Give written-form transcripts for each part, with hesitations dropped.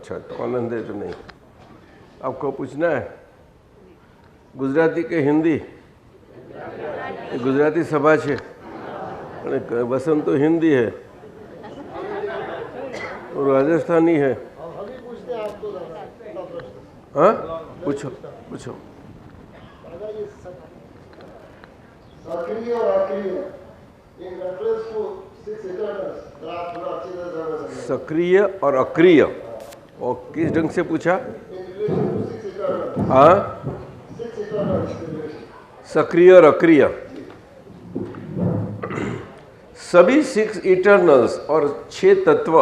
अच्छा, तो आनंद है तो नहीं। आपको पूछना है गुजराती के हिंदी? गुजराती सभा है और वसंत तो हिंदी है और राजस्थानी है। हाँ, पूछो पूछो। सक्रिय और अक्रिय इन रेफरेंस टू 6 इटर्नल्स, जरा थोड़ा अच्छी तरह समझ सकते। सक्रिय और अक्रिय, और किस ढंग से पूछा? In relation to 6 eternals. हाँ, 6 इटर्नल्स के रिलेशन। सक्रिय और अक्रिय, सभी 6 इटर्नल्स और 6 तत्व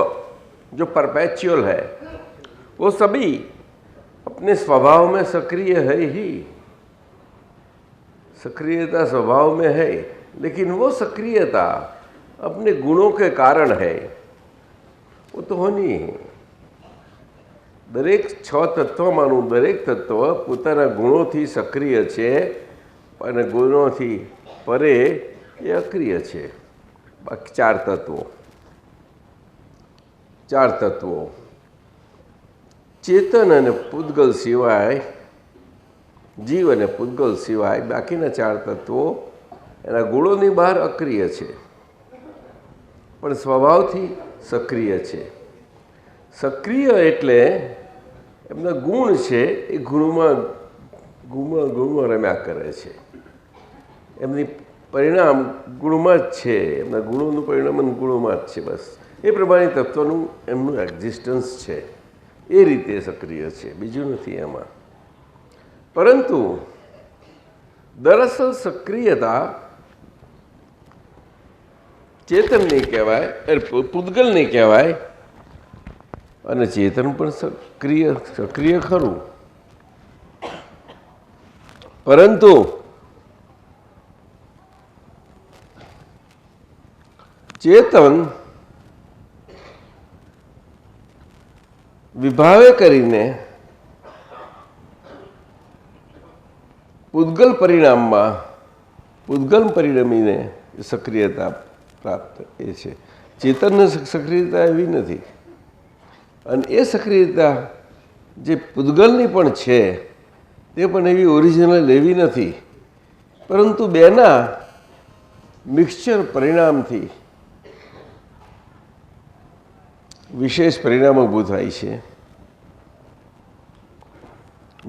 जो परपेचुअल है वो सभी अपने स्वभाव में सक्रिय है ही। सक्रियता स्वभाव में है, लेकिन वो सक्रियता अपने गुणों के कारण है, वो तो होनी है। દરેક 6 તત્વમાંનું દરેક તત્વ પોતાના ગુણોથી સક્રિય છે અને ગુણોથી પરે એ અક્રિય છે। બાકી 4 તત્વો ચેતન અને પૂતગલ સિવાય, જીવ અને પૂતગલ સિવાય બાકીના 4 તત્વો એના ગુણોની બહાર અક્રિય છે પણ સ્વભાવથી સક્રિય છે। સક્રિય એટલે એમના ગુણ છે એ ગુણમાં રમ્યા કરે છે, એમની પરિણામ ગુણમાં જ છે, એમના ગુણોનું પરિણામ ગુણોમાં જ છે। બસ એ પ્રમાણે તત્વનું એમનું એક્ઝિસ્ટન્સ છે, એ રીતે સક્રિય છે, બીજું નથી એમાં। પરંતુ દરઅસલ સક્રિયતા ચેતન નહીં કહેવાય, પૂતગલ નહીં કહેવાય, અને ચેતન પણ સક્રિય ખરું, પરંતુ ચેતન વિભાવે કરીને પૂતગલ પરિણામમાં પૂતગલ પરિણમીને સક્રિયતા પ્રાપ્ત એ છે। ચેતનની સક્રિયતા એવી નથી, અને એ સક્રિયતા જે પૂતગલની પણ છે તે પણ એવી ઓરિજિનલ એવી નથી, પરંતુ બેના મિક્સચર પરિણામથી વિશેષ પરિણામ ઊભું થાય છે।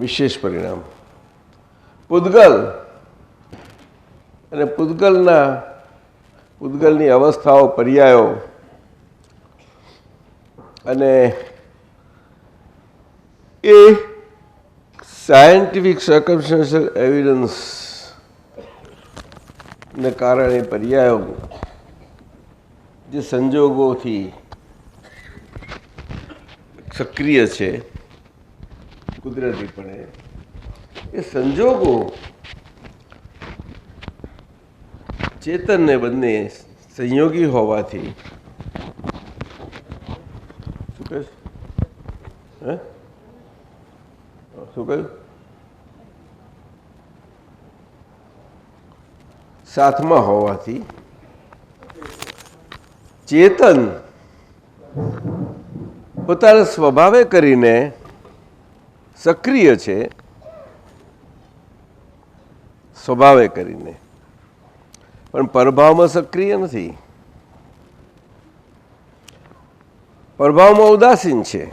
વિશેષ પરિણામ પૂતગલ અને પૂતગલની અવસ્થાઓ, પર્યાયો અને એ સાયન્ટિફિક સર્કમસ્ટન્શિયલ એવિડન્સને કારણે પર્યાયો જે સંજોગોથી સક્રિય છે કુદરતીપણે, એ સંજોગો ચેતનને બંને સંયોગી હોવાથી શું કહે? હે, શું કહ્યું? સાથમાં હોવાથી ચેતન પોતાના સ્વભાવે કરીને સક્રિય છે, સ્વભાવે કરીને, પણ પરભાવમાં સક્રિય નથી, પરભાવમાં ઉદાસીન છે।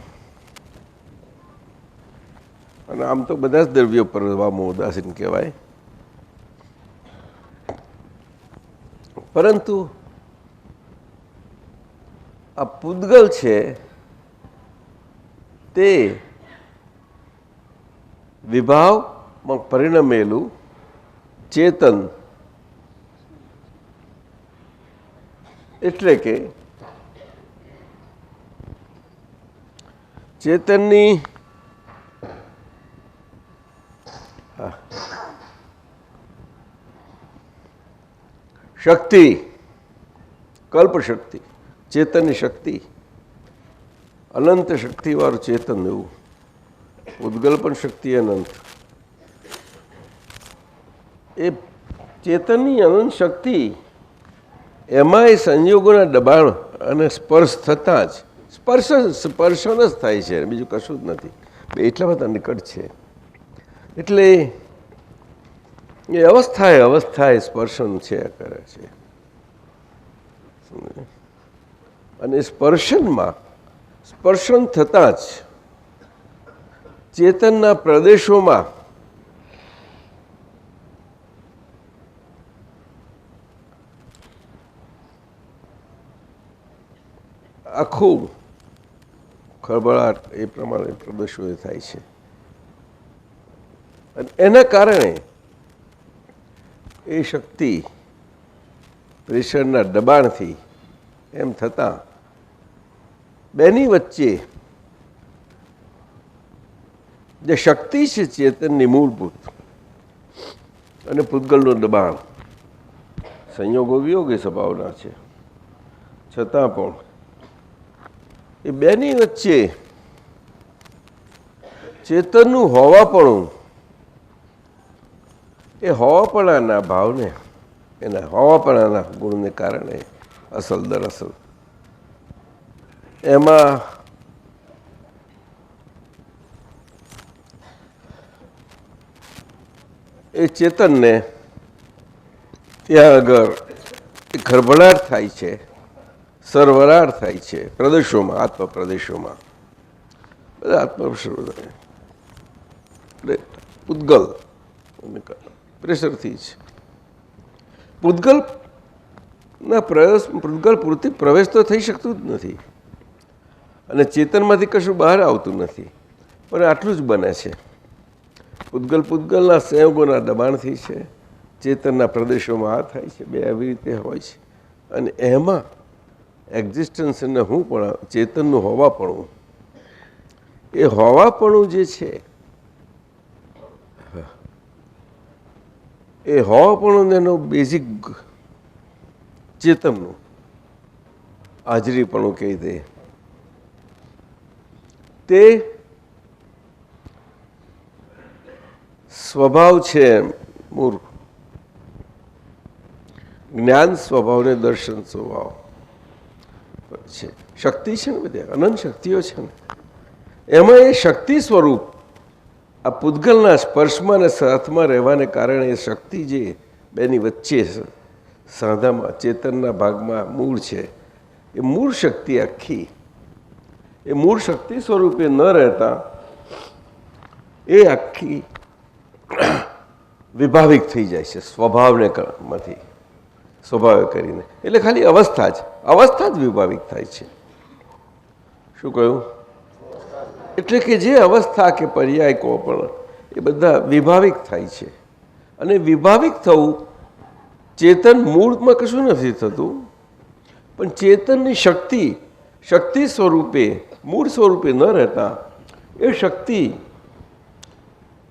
અને આમ તો બધા જ દ્રવ્યો પરભાવમાં ઉદાસીન કહેવાય, પરંતુ આ પૂતગલ છે તે વિભાવમાં પરિણમેલું ચેતન, એટલે કે ચેતનની શક્તિ, કલ્પ શક્તિ, ચેતનની શક્તિ, અનંત શક્તિવાળું ચેતન, એવું ઉદ્ગલ પણ શક્તિ અનંત। એ ચેતનની અનંત શક્તિ એમાં એ સંયોગોના દબાણ અને સ્પર્શ થતાં જ સ્પર્શન જ થાય છે, બીજું કશું જ નથી. એટલા બધા નિકટ છે. એટલે એ અવસ્થાએ સ્પર્શન છે કરે છે. અને સ્પર્શન થતાં જ ચેતનના પ્રદેશોમાં આખું ખળબળાટ એ પ્રમાણે પ્રદેશો થાય છે. અને એના કારણે એ શક્તિ પ્રેશરના દબાણથી એમ થતાં બેની વચ્ચે જે શક્તિ છે ચેતનની મૂળભૂત અને પૂતગલનું દબાણ, સંયોગો વિયોગી સ્વભાવના છે, છતાં પણ એ બેની વચ્ચે ચેતનનું હોવાપણું, એ હોવાપણાના ભાવને, એના હોવાપણાના ગુણને કારણે અસલ દરઅસલ એમાં એ ચેતનને ત્યાં આગળ એ ખળભળાટ થાય છે, સરવરાટ થાય છે પ્રદેશોમાં, આત્મપ્રદેશોમાં, બધા પૂતગલ પ્રેશરથી જ પૂતગલ પૂરતી પ્રવેશ તો થઈ શકતું જ નથી અને ચેતનમાંથી કશું બહાર આવતું નથી, પણ આટલું જ બને છે. પૂતગલના સંયોગોના દબાણથી છે, ચેતનના પ્રદેશોમાં આ થાય છે, બે આવી રીતે હોય છે. અને એમાં એક્ઝિસ્ટન્સ અને હું પણ ચેતનનું હોવાપણું, એ હોવાપણું જે છે એ હોવાપણું એનો બેઝિક ચેતનનું હાજરીપણું કહી દે તે સ્વભાવ છે. મૂળ જ્ઞાન સ્વભાવ ને દર્શન સ્વભાવ છે. શક્તિ છે ને, બધી અનંત શક્તિઓ છે ને, એમાં એ શક્તિ સ્વરૂપ આ પૂતગલના સ્પર્શમાં અને સાથમાં રહેવાને કારણે એ શક્તિ જે બેની વચ્ચે સાંધામાં ચેતનના ભાગમાં મૂળ છે, એ મૂળ શક્તિ આખી એ મૂળ શક્તિ સ્વરૂપે ન રહેતા એ આખી વિભાવિક થઈ જાય છે સ્વભાવને માંથી, સ્વભાવે કરીને. એટલે ખાલી અવસ્થા જ વિભાવિક થાય છે. શું કહ્યું? એટલે કે જે અવસ્થા કે પર્યાય કહો પણ એ બધા વિભાવિક થાય છે. અને વિભાવિક થવું ચેતન મૂળમાં કશું નથી થતું, પણ ચેતનની શક્તિ સ્વરૂપે મૂળ સ્વરૂપે ન રહેતા એ શક્તિ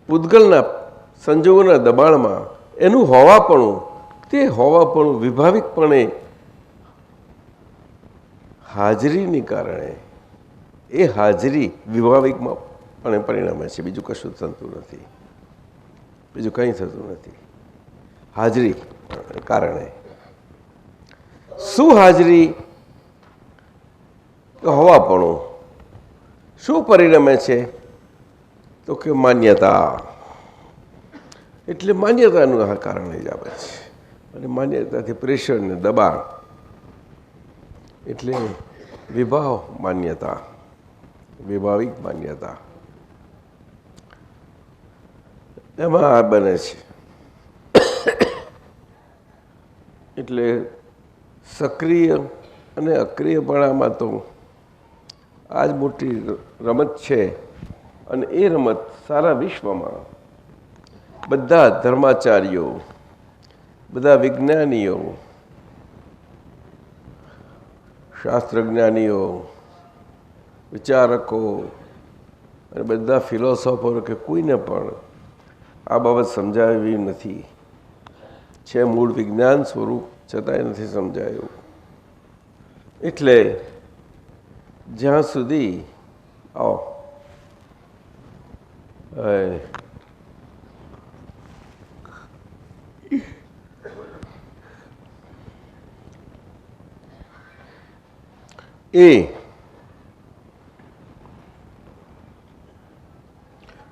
પૂતગલના સંજોગોના દબાણમાં એનું હોવાપણું, તે હોવાપણું વિભાવિકપણે હાજરીને કારણે એ હાજરી વિભાવિકમાં પણ પરિણમે છે. બીજું કશું થતું નથી, બીજું કંઈ થતું નથી. હાજરી કારણે શું હાજરી હોવાપણું શું પરિણમે છે? તો કે માન્યતા. એટલે માન્યતાનું આ કારણે જ આવે છે. અને માન્યતાથી પ્રેશર ને દબાણ, એટલે માન્યતા, વિભાવિક માન્યતા, એમાં આ બને છે. એટલે સક્રિય અને અક્રિયપણામાં તો આ જ મોટી રમત છે. અને એ રમત સારા વિશ્વમાં બધા ધર્માચાર્યો, બધા વિજ્ઞાનીઓ, શાસ્ત્રજ્ઞાનીઓ, વિચારકો અને બધા ફિલોસોફરો કે કોઈને પણ આ બાબત સમજાવી નથી. છે મૂળ વિજ્ઞાન સ્વરૂપ, છતાંય નથી સમજાયું. એટલે જ્યાં સુધી એ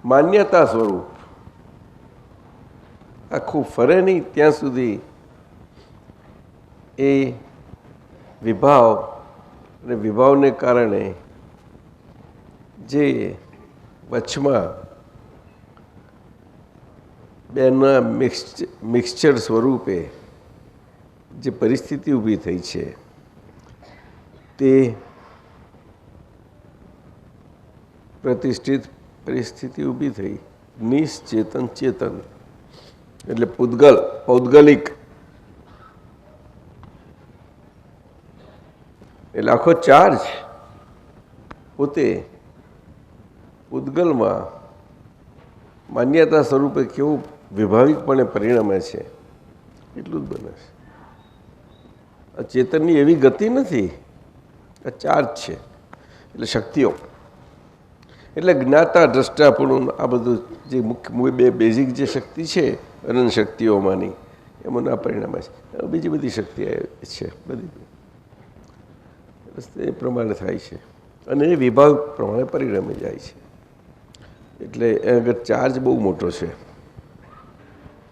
માન્યતા સ્વરૂપ આખું ફરે નહીં ત્યાં સુધી એ વિભાવ અને વિભાવને કારણે જે વચમાં બેના મિક્સચર સ્વરૂપે જે પરિસ્થિતિ ઊભી થઈ છે તે પ્રતિષ્ઠિત પરિસ્થિતિ ઊભી થઈ નિશ્ચેતન ચેતન એટલે પૌદ્ગલિક એટલે આખો ચાર્જ પોતે પૂતગલમાં માન્યતા સ્વરૂપે કેવું વિભાવિકપણે પરિણમે છે એટલું જ બને છે. આ ચેતનની એવી ગતિ નથી, આ ચાર્જ છે એટલે શક્તિઓ એટલે જ્ઞાતા દ્રષ્ટાપણું આ બધું જે મુખ્ય બે બેઝિક જે શક્તિ છે અનંત શક્તિઓમાંની એમાંના પરિણામે છે. બીજી બધી શક્તિ છે બધી એ પ્રમાણે થાય છે અને એ વિભાગ પ્રમાણે પરિણમે જાય છે. એટલે એ આગળ ચાર્જ બહુ મોટો છે.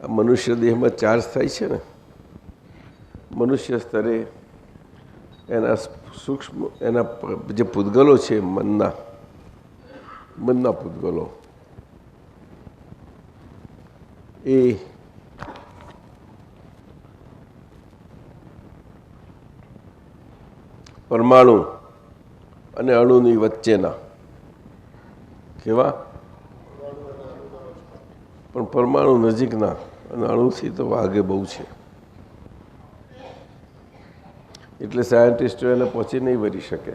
આ મનુષ્ય દેહમાં ચાર્જ થાય છે ને, મનુષ્ય સ્તરે એના સૂક્ષ્મ એના જે પૂતગલો છે મનના પૂતગલો એ પરમાણુ અને અણુની વચ્ચેના કેવા પણ પરમાણુ નજીકના અને અણુથી તો વાગે બહુ છે. એટલે સાયન્ટિસ્ટો એને પહોંચી નહીં વળી શકે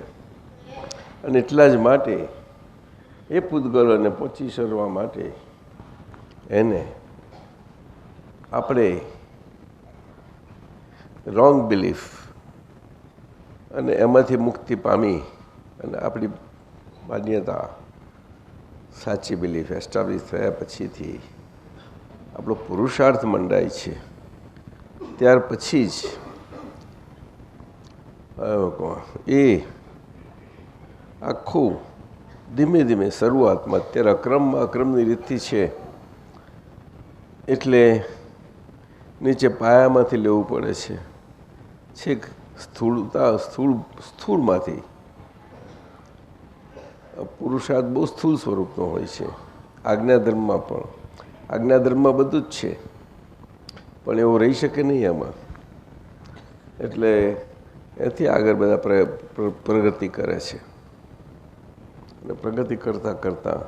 અને એટલા જ માટે એ પૂતગલોને પહોંચી શરવા માટે એને આપણે રોંગ બિલીફ અને એમાંથી મુક્તિ પામી અને આપણી માન્યતા સાચી બિલીફ એસ્ટાબ્લિશ થયા પછીથી આપણો પુરુષાર્થ મંડાય છે. ત્યાર પછી જ એ આખું ધીમે ધીમે શરૂઆતમાં અત્યારે અક્રમની રીતથી છે એટલે નીચે પાયામાંથી લેવું પડે છે. છેક સ્થૂળમાંથી પુરુષાર્થ બહુ સ્થૂળ સ્વરૂપનો હોય છે. આજ્ઞાધર્મમાં પણ આજ્ઞાધર્મમાં બધું જ છે પણ એવું રહી શકે નહીં એમાં. એટલે એથી આગળ બધા પ્રગતિ કરે છે અને પ્રગતિ કરતાં કરતાં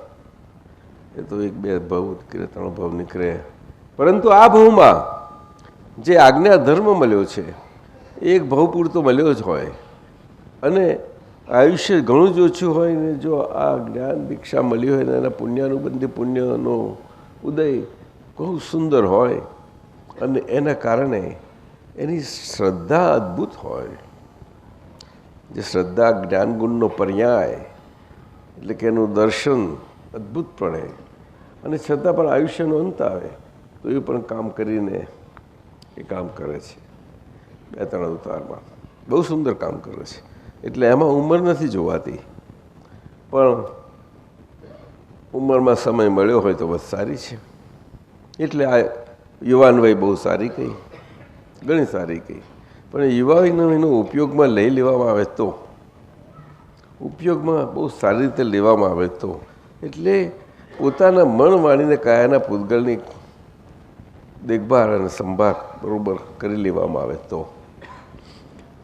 એ તો 1 2 ભાવ નીકળે 3 ભાવ નીકળે. પરંતુ આ ભાવમાં જે આજ્ઞાધર્મ મળ્યો છે એક ભાવ પૂરતો મળ્યો જ હોય અને આયુષ્ય ઘણું જ ઓછું હોય ને જો આ જ્ઞાન દીક્ષા મળી હોય ને એના પુણ્યાનુબંધી પુણ્યનો ઉદય બહુ સુંદર હોય અને એના કારણે એની શ્રદ્ધા અદ્ભુત હોય. જે શ્રદ્ધા જ્ઞાનગુણનો પર્યાય એટલે કે એનું દર્શન અદ્ભુતપણે અને છતાં પણ આયુષ્યનો અંત આવે તો એ પણ કામ કરીને એ કામ કરે છે. 2-3 અવતારમાં બહુ સુંદર કામ કરે છે. એટલે એમાં ઉંમર નથી જોવાતી પણ ઉંમરમાં સમય મળ્યો હોય તો બસ સારી છે. એટલે આ યુવાન વય બહુ સારી કહી, ઘણી સારી કહી. પણ યુવાનનો ઉપયોગમાં લઈ લેવામાં આવે તો ઉપયોગમાં બહુ સારી રીતે લેવામાં આવે તો એટલે પોતાના મન વાણીને કાયાના પૂતગલની દેખભાળ અને સંભાળ બરાબર કરી લેવામાં આવે તો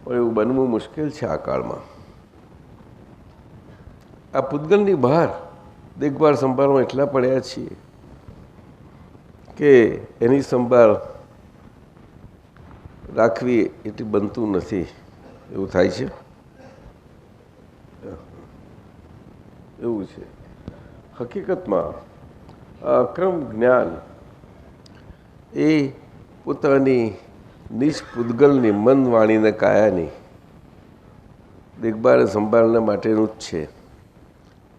પણ એવું બનવું મુશ્કેલ છે આ કાળમાં. આ પૂતગલની બહાર દેખભાળ સંભાળમાં એટલા પડ્યા છીએ કે એની સંભાળ રાખવી એટલી બનતું નથી એવું થાય છે. એવું છે હકીકતમાં આ અક્રમ જ્ઞાન એ પોતાની નિજ પૂતગલની મન વાણીને કાયાની દેખભાળ સંભાળના માટેનું જ છે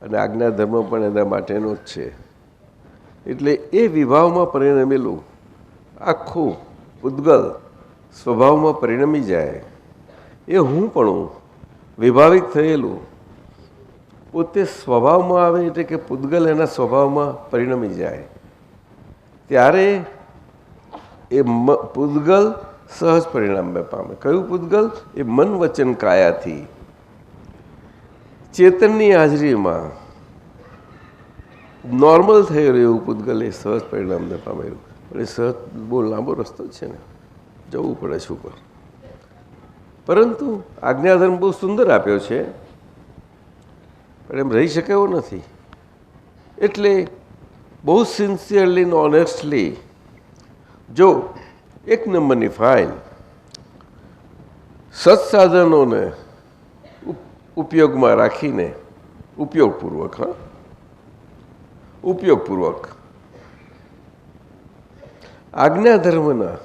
અને આજ્ઞાધર્મ પણ એના માટેનો જ છે. એટલે એ વિભાવમાં પરિણમેલું આખું પૂતગલ સ્વભાવમાં પરિણમી જાય. એ હું પણ વિભાવિક થયેલું પોતે સ્વભાવમાં આવે, એટલે કે પૂતગલ એના સ્વભાવમાં પરિણમી જાય, ત્યારે એ પૂતગલ સહજ પરિણામ પામે. કયું પૂતગલ? એ મન વચન કાયાથી ચેતનની હાજરીમાં નોર્મલ થયેલું એવું પૂતગલ એ સહજ પરિણામને પામેલું. પણ એ સહજ બહુ લાંબો રસ્તો છે ને, જવું પડે છે ઉપર. પરંતુ આજ્ઞાધર્મ બહુ સુંદર આપ્યો છે, પણ એમ રહી શકે એવો નથી. એટલે બહુ સિન્સિયરલી ને ઓનેસ્ટલી જો એક નંબરની ફાઇલ સત્સાધનોને ઉપયોગમાં રાખીને ઉપયોગપૂર્વક આજ્ઞાધર્મના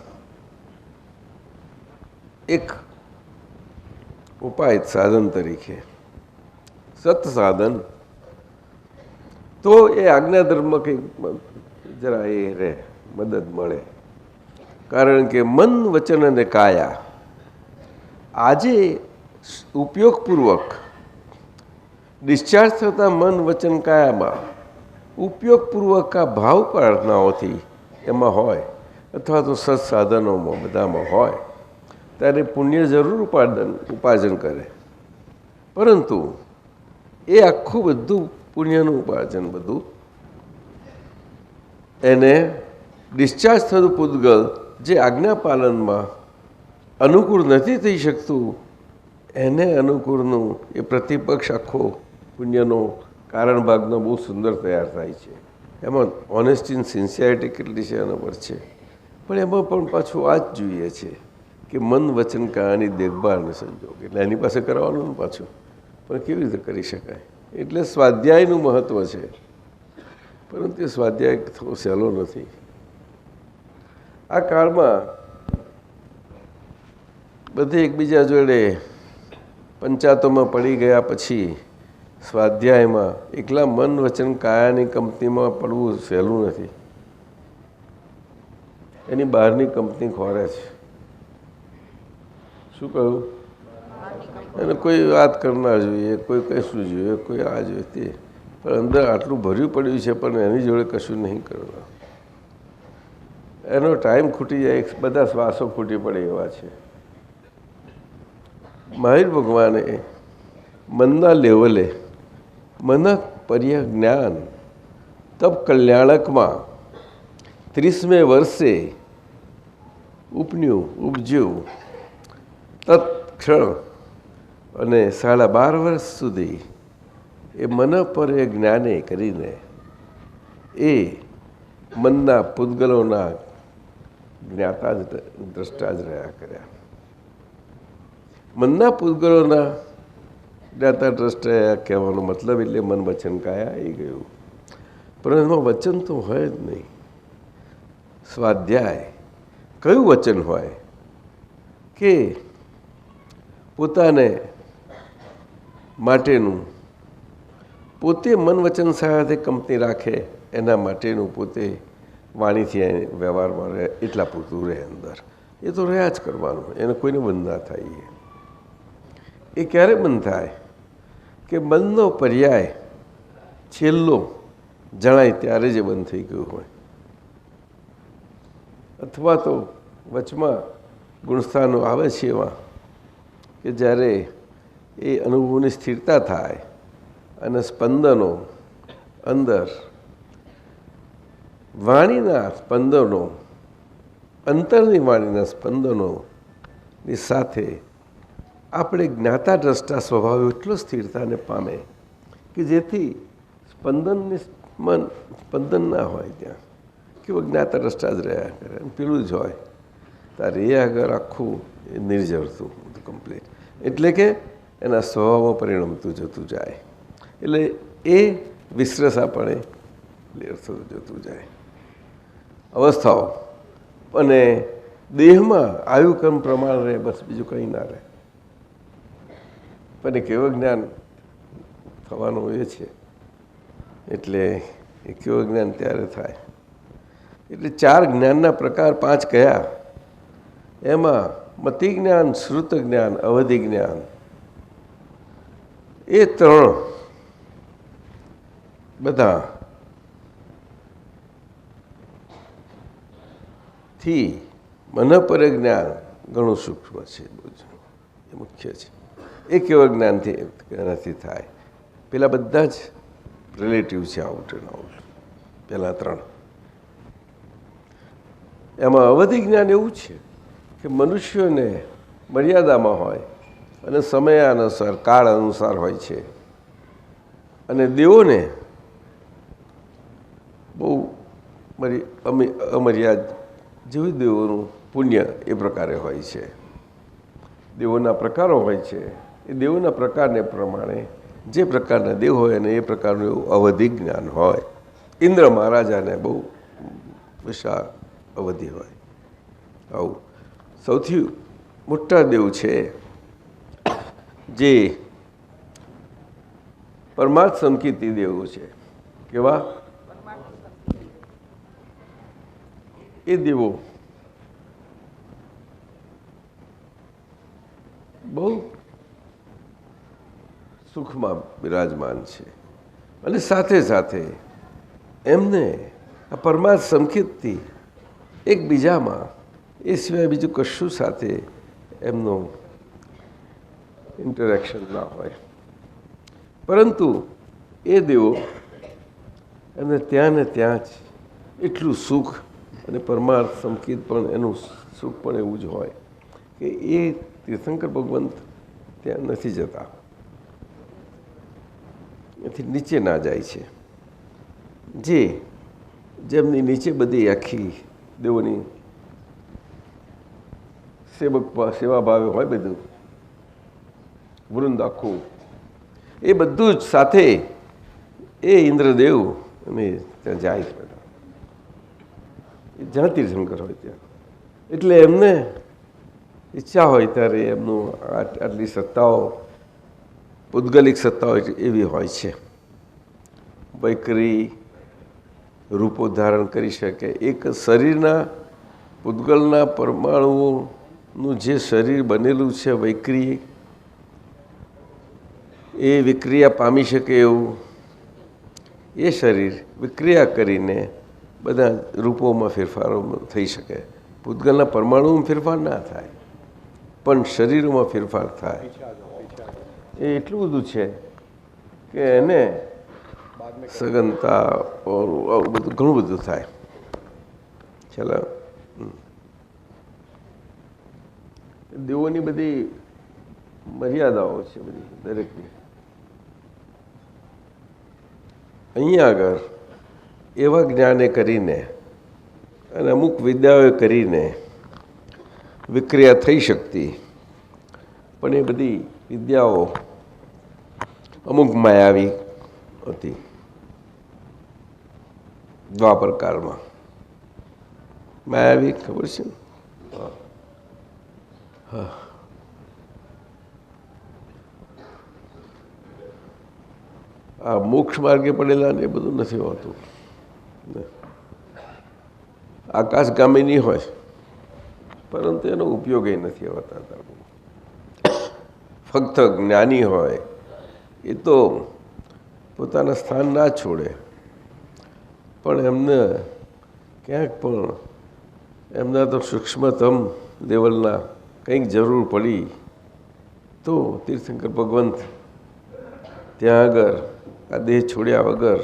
એક ઉપાય સાધન તરીકે સત્સાધન, તો એ આજ્ઞાધર્મ કંઈક જરા એ રહે, મદદ મળે. કારણ કે મન વચન અને કાયા આજે ઉપયોગપૂર્વક ડિસ્ચાર્જ થતા મન વચન કાયામાં ઉપયોગપૂર્વક આ ભાવ પ્રાર્થનાઓથી એમાં હોય, અથવા તો સત્સાધનોમાં બધામાં હોય, ત્યારે પુણ્ય જરૂર ઉપાર્જન કરે. પરંતુ એ આખું બધું પુણ્યનું ઉપાર્જન બધું એને ડિસ્ચાર્જ થતું પૂતગલ જે આજ્ઞાપાલનમાં અનુકૂળ નથી થઈ શકતું, એને અનુકૂળનું એ પ્રતિપક્ષ આખો પુણ્યનો કારણ ભાગનો બહુ સુંદર તૈયાર થાય છે. એમાં ઓનેસ્ટી અને સિન્સિયરિટી કેટલી છે એના પર છે. પણ એમાં પણ પાછું આ જ જોઈએ છે કે મન વચન કાયાની દેખભાળને સંજોગ, એટલે એની પાસે કરવાનું ને પાછું, પણ કેવી રીતે કરી શકાય? એટલે સ્વાધ્યાયનું મહત્ત્વ છે. પરંતુ એ સ્વાધ્યાય થોડો સહેલો નથી. આ કાળમાં બધે એકબીજા જોડે પંચાયતોમાં પડી ગયા પછી સ્વાધ્યાયમાં એકલા મન વચન કાયાની કંપનીમાં પડવું સહેલું નથી. એની બહારની કંપની ખોરે છે. શું કહ્યું? એને કોઈ વાત કરનાર જોઈએ, કોઈ કશું જોઈએ, કોઈ આ જોઈએ તે, પણ અંદર આટલું ભર્યું પડ્યું છે, પણ એની જોડે કશું નહીં કરવાનું. એનો ટાઈમ ખૂટી જાય, બધા શ્વાસો ખૂટી પડે એવા છે. મહાવીર ભગવાને મનના લેવલે મન પર્ય જ્ઞાન તપ કલ્યાણકમાં 30મે વર્ષે ઉપજ્યું તત્ક્ષણ અને 12.5 વર્ષ સુધી એ મન પર્ય જ્ઞાને કરીને એ મનના પૂતગલોના જ્ઞાતા જ દ્રષ્ટા જ રહ્યા કર્યા. મનના પૂતગલોના જ્ઞાતા દ્રષ્ટા કહેવાનો મતલબ એટલે મન વચન કાયા આવી ગયું. પણ એમાં વચન તો હોય જ નહીં. સ્વાધ્યાય કયું વચન હોય કે પોતાને માટેનું, પોતે મન વચન સાથે કંપની રાખે એના માટેનું પોતે વાણીથી વ્યવહારમાં રહે, એટલા પૂરતું રહે અંદર. એ તો રહ્યા જ કરવાનું, એને કોઈને બંધ ના થાય. એ ક્યારે બંધ થાય કે મનનો પર્યાય છેલ્લો જણાય ત્યારે જ બંધ થઈ ગયું હોય, અથવા તો વચમાં ગુણસ્થાનો આવે છે એવા કે જ્યારે એ અનુભવની સ્થિરતા થાય અને સ્પંદનો અંદર વાણીના સ્પંદનો, અંતરની વાણીના સ્પંદનોની સાથે આપણે જ્ઞાતા દ્રષ્ટા સ્વભાવ એટલો સ્થિરતાને પામે કે જેથી સ્પંદન ના હોય ત્યાં, કે જ્ઞાતા દ્રષ્ટા જ રહ્યા કરે, પેલું જ હોય. તારે એ આગળ આખું નિર્જરતું કમ્પ્લીટ, એટલે કે એના સ્વભાવમાં પરિણમતું જતું જાય. એટલે એ વિશ્રસાપણે ક્લિયર થતું જતું જાય. અવસ્થાઓ અને દેહમાં આયુક્રમ પ્રમાણ રહે, બસ બીજું કંઈ ના રહે. પણ એ કેવું જ્ઞાન થવાનું એ છે. એટલે એ કેવું જ્ઞાન ત્યારે થાય. એટલે 4 જ્ઞાનના પ્રકાર 5 કયા, એમાં મતિ જ્ઞાન, શ્રુત જ્ઞાન, અવધિ જ્ઞાન, એ 3 બધા થી મનપરે જ્ઞાન ઘણું સૂક્ષ્મ છે, એ મુખ્ય છે. એ કેવળ જ્ઞાનથી એનાથી થાય. પેલા બધા જ રિલેટિવ છે, આઉટ એન્ડ આઉટ. પેલા 3 એમાં અવધિ જ્ઞાન એવું છે કે મનુષ્યોને મર્યાદામાં હોય અને સમય અનુસાર કાળ અનુસાર હોય છે, અને દેવોને બહુ અમર્યાદ જેવું દેવોનું પુણ્ય એ પ્રકારે હોય છે. દેવોના પ્રકારો હોય છે, એ દેવોના પ્રકારને પ્રમાણે જે પ્રકારના દેવ હોય અને એ પ્રકારનું એવું અવધિ જ્ઞાન હોય. ઇન્દ્ર મહારાજાને બહુ વિશાળ અવધિ હોય. આવું સૌથી મોટા દેવ છે જે પરમાર્થ સંકિતી દેવો છે. કેવા? એ દેવો બહુ સુખમાં બિરાજમાન છે, અને સાથે સાથે એમને આ પરમાર્થ સંકિતથી એકબીજામાં એ સિવાય બીજું કશું સાથે એમનો ઇન્ટરેક્શન ના હોય. પરંતુ એ દેવો એમને ત્યાં ને ત્યાં જ એટલું સુખ અને પરમાર્થ સંકિત પણ એનું સુખ પણ એવું જ હોય કે એ તીર્થંકર ભગવંત ત્યાં નથી જતા, એથી નીચે ના જાય છે. જેમની નીચે બધી આખી દેવોની સેવા ભાવે હોય, બધું વૃંદ આખું, એ બધું જ સાથે એ ઇન્દ્રદેવ અને ત્યાં જાય છે બધા, જ્યાં તીર્થંકર હોય ત્યાં. એટલે એમને ઈચ્છા હોય ત્યારે એમનું આટલી સત્તાઓ, પૂદગલિક સત્તાઓ એવી હોય છે. વૈકરી રૂપો ધારણ કરી શકે. એક શરીરના પૂદગલના પરમાણુઓનું જે શરીર બનેલું છે વૈકરી, એ વિક્રિયા પામી શકે એવું એ શરીર વિક્રિયા કરીને બધા રૂપોમાં ફેરફારો થઈ શકે. પૂદગલના પરમાણુમાં ફેરફાર ના થાય, પણ શરીરોમાં ફેરફાર થાય. એ એટલું બધું છે કે એને સઘનતા આવું બધું ઘણું બધું થાય. ચાલો, દેવોની બધી મર્યાદાઓ છે બધી દરેકની. અહીંયા આગળ એવા જ્ઞાને કરીને અને અમુક વિદ્યાઓએ કરીને વિક્રિયા થઈ શકતી, પણ એ બધી વિદ્યાઓ અમુક માયાવી હતી દ્વાપર કાળમાં. માયાવી ખબર છે ને? હા, આ મોક્ષ માર્ગે પડેલા ને એ બધું નથી હોતું. આકાશગામીની હોય, પરંતુ એનો ઉપયોગ એ નથી હોતા. ફક્ત જ્ઞાની હોય એ તો પોતાના સ્થાન ના છોડે, પણ એમને ક્યાંક પણ એમના તો સૂક્ષ્મતમ લેવલના કંઈક જરૂર પડી તો તીર્થંકર ભગવંત ત્યાં આગળ આ દેહ છોડ્યા વગર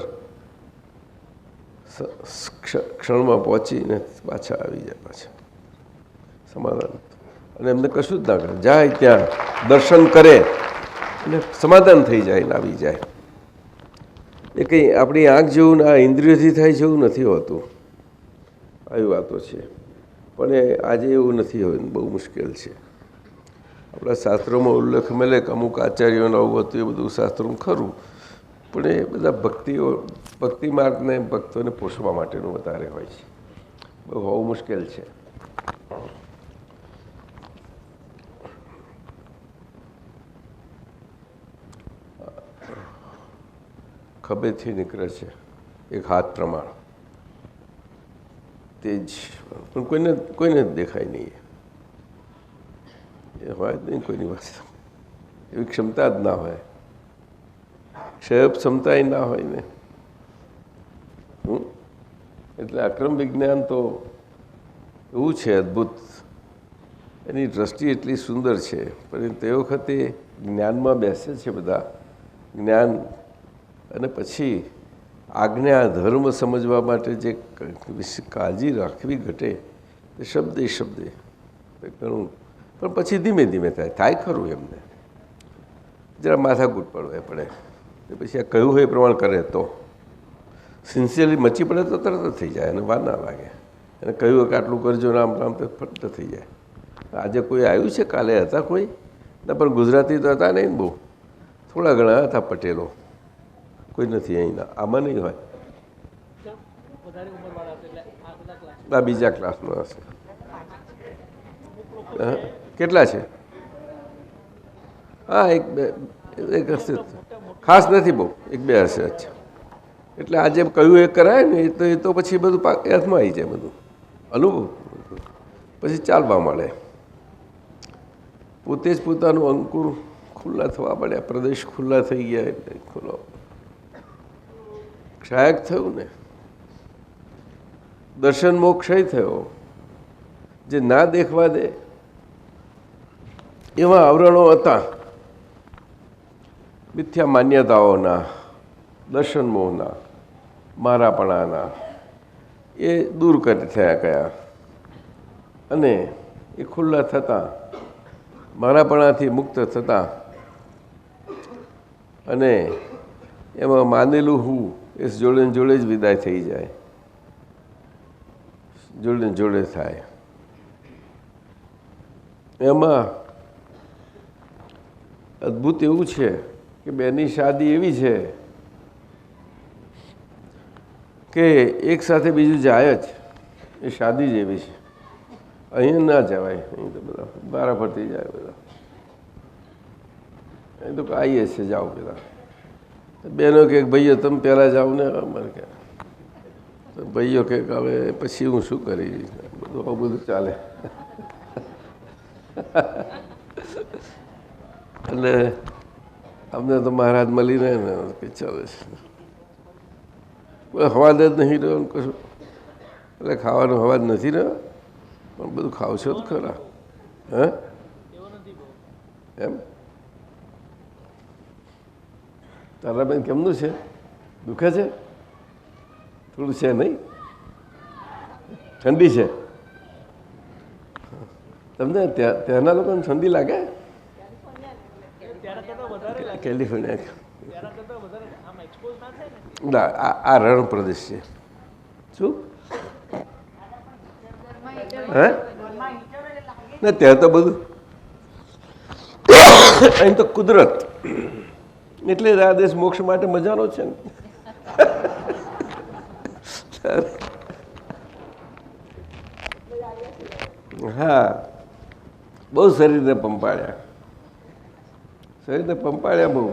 ક્ષણમાં પહોંચીને પાછા આવી જાય, પાછા સમાધાન. અને એમને કશું જ ના કરે, જાય ત્યાં દર્શન કરે અને સમાધાન થઈ જાય ને આવી જાય. એ કંઈ આપણી આંખ જેવું ને આ ઇન્દ્રિયોથી થાય જેવું નથી હોતું. આવી વાતો છે, પણ એ આજે એવું નથી હોય, બહુ મુશ્કેલ છે. આપણા શાસ્ત્રોમાં ઉલ્લેખ મળે કે અમુક આચાર્યોને આવું હતું, એ બધું શાસ્ત્રોમાં ખરું, પણ એ બધા ભક્તિ માર્ગને ભક્તોને પોષવા માટેનું વધારે હોય છે. બહુ હોવું મુશ્કેલ છે. ખભેથી નીકળે છે એક હાથ પ્રમાણ, તે જ પણ કોઈને દેખાય નહીં. એ હોય જ નહીં કોઈની પાસે, એવી ક્ષમતા જ ના હોય, ક્ષયપ ક્ષમતા ના હોય ને. એટલે અક્રમ વિજ્ઞાન તો એવું છે અદ્ભુત, એની દ્રષ્ટિ એટલી સુંદર છે, પણ તે વખતે જ્ઞાનમાં બેસે છે બધા જ્ઞાન, અને પછી આજ્ઞા ધર્મ સમજવા માટે જે કાળજી રાખવી ઘટે તે શબ્દે શબ્દે ઘણું, પણ પછી ધીમે ધીમે થાય ખરું એમને જરા માથાકૂટ પડવા પડે, પછી આ કહ્યું હોય એ પ્રમાણે કરે તો સિન્સિયરલી મચી પડે તો તરત જ થઈ જાય અને વાર ના લાગે, અને કહ્યું કે આટલું કરજો રામ રામ તો ફટ થઈ જાય. આજે કોઈ આવ્યું છે? કાલે હતા કોઈ ના, પણ ગુજરાતી તો હતા નહીં બહુ, થોડા ઘણા હતા પટેલો, કોઈ નથી અહીંના, આમાં નહીં હોય, આ બીજા ક્લાસમાં હશે. કેટલા છે? હા, એક બે એક હશે, ખાસ નથી બહુ, એક બે હશે. અચ્છા, એટલે આજે કહ્યું એ કરાય ને એ તો પછી બધું હાથમાં આવી જાય, બધું અનુભવ પછી ચાલવા મળે, પોતે જ પોતાનું અંકુર ખુલ્લા થવા મળ્યા, પ્રદેશ ખુલ્લા થઈ ગયા, એટલે ખુલ્લો ક્ષાયક થયું ને, દર્શન મોક્ષય થયો. જે ના દેખવા દે એવા આવરણો હતા મિથ્યા માન્યતાઓના, દર્શન મોહના, મારાપણાના, એ દૂર થયા ગયા, અને એ ખુલ્લા થતાં મારાપણાથી મુક્ત થતાં, અને એમાં માનેલું હું એ જોડે જોડે જ વિદાય થઈ જાય, જોડે જોડે થાય. એમાં અદ્ભુત એવું છે કે બેની શાદી એવી છે કે એક સાથે બીજું જાય જ, એ શાદી જ એવી છે. અહીં ના જવાય, અહીં તો બધા બારા ફરતી જાય, બધા અહીં તો આવીએ છે, જાઓ પેલા બહેનો કે ભાઈઓ તમે પહેલાં જાઓ ને, અમારે કે તો ભાઈઓ કે હવે પછી હું શું કરી, બધું આવું બધું ચાલે. એટલે અમને તો મહારાજ મળી રહે ને કે ચાલે છે, હવાજ જ નહીં રહ્યો કશું, એટલે ખાવાનો હવાજ નથી રહ્યો, પણ બધું ખાવ છો તો ખરા. હે એમ તારા બેન કેમનું છે? દુખે છે? થોડું છે નહીં? ઠંડી છે તમને? ત્યાંના લોકોને ઠંડી લાગે? કેલિફોર્નિયા ના, આ રણ પ્રદેશ છે. શું? હે ના, ત્યાં તો બધું અહીં તો કુદરત, એટલે આ દેશ મોક્ષ માટે મજાનો છે ને. હા, બહુ શરીરને પંપાળ્યા, શરીરને પંપાળ્યા બહુ,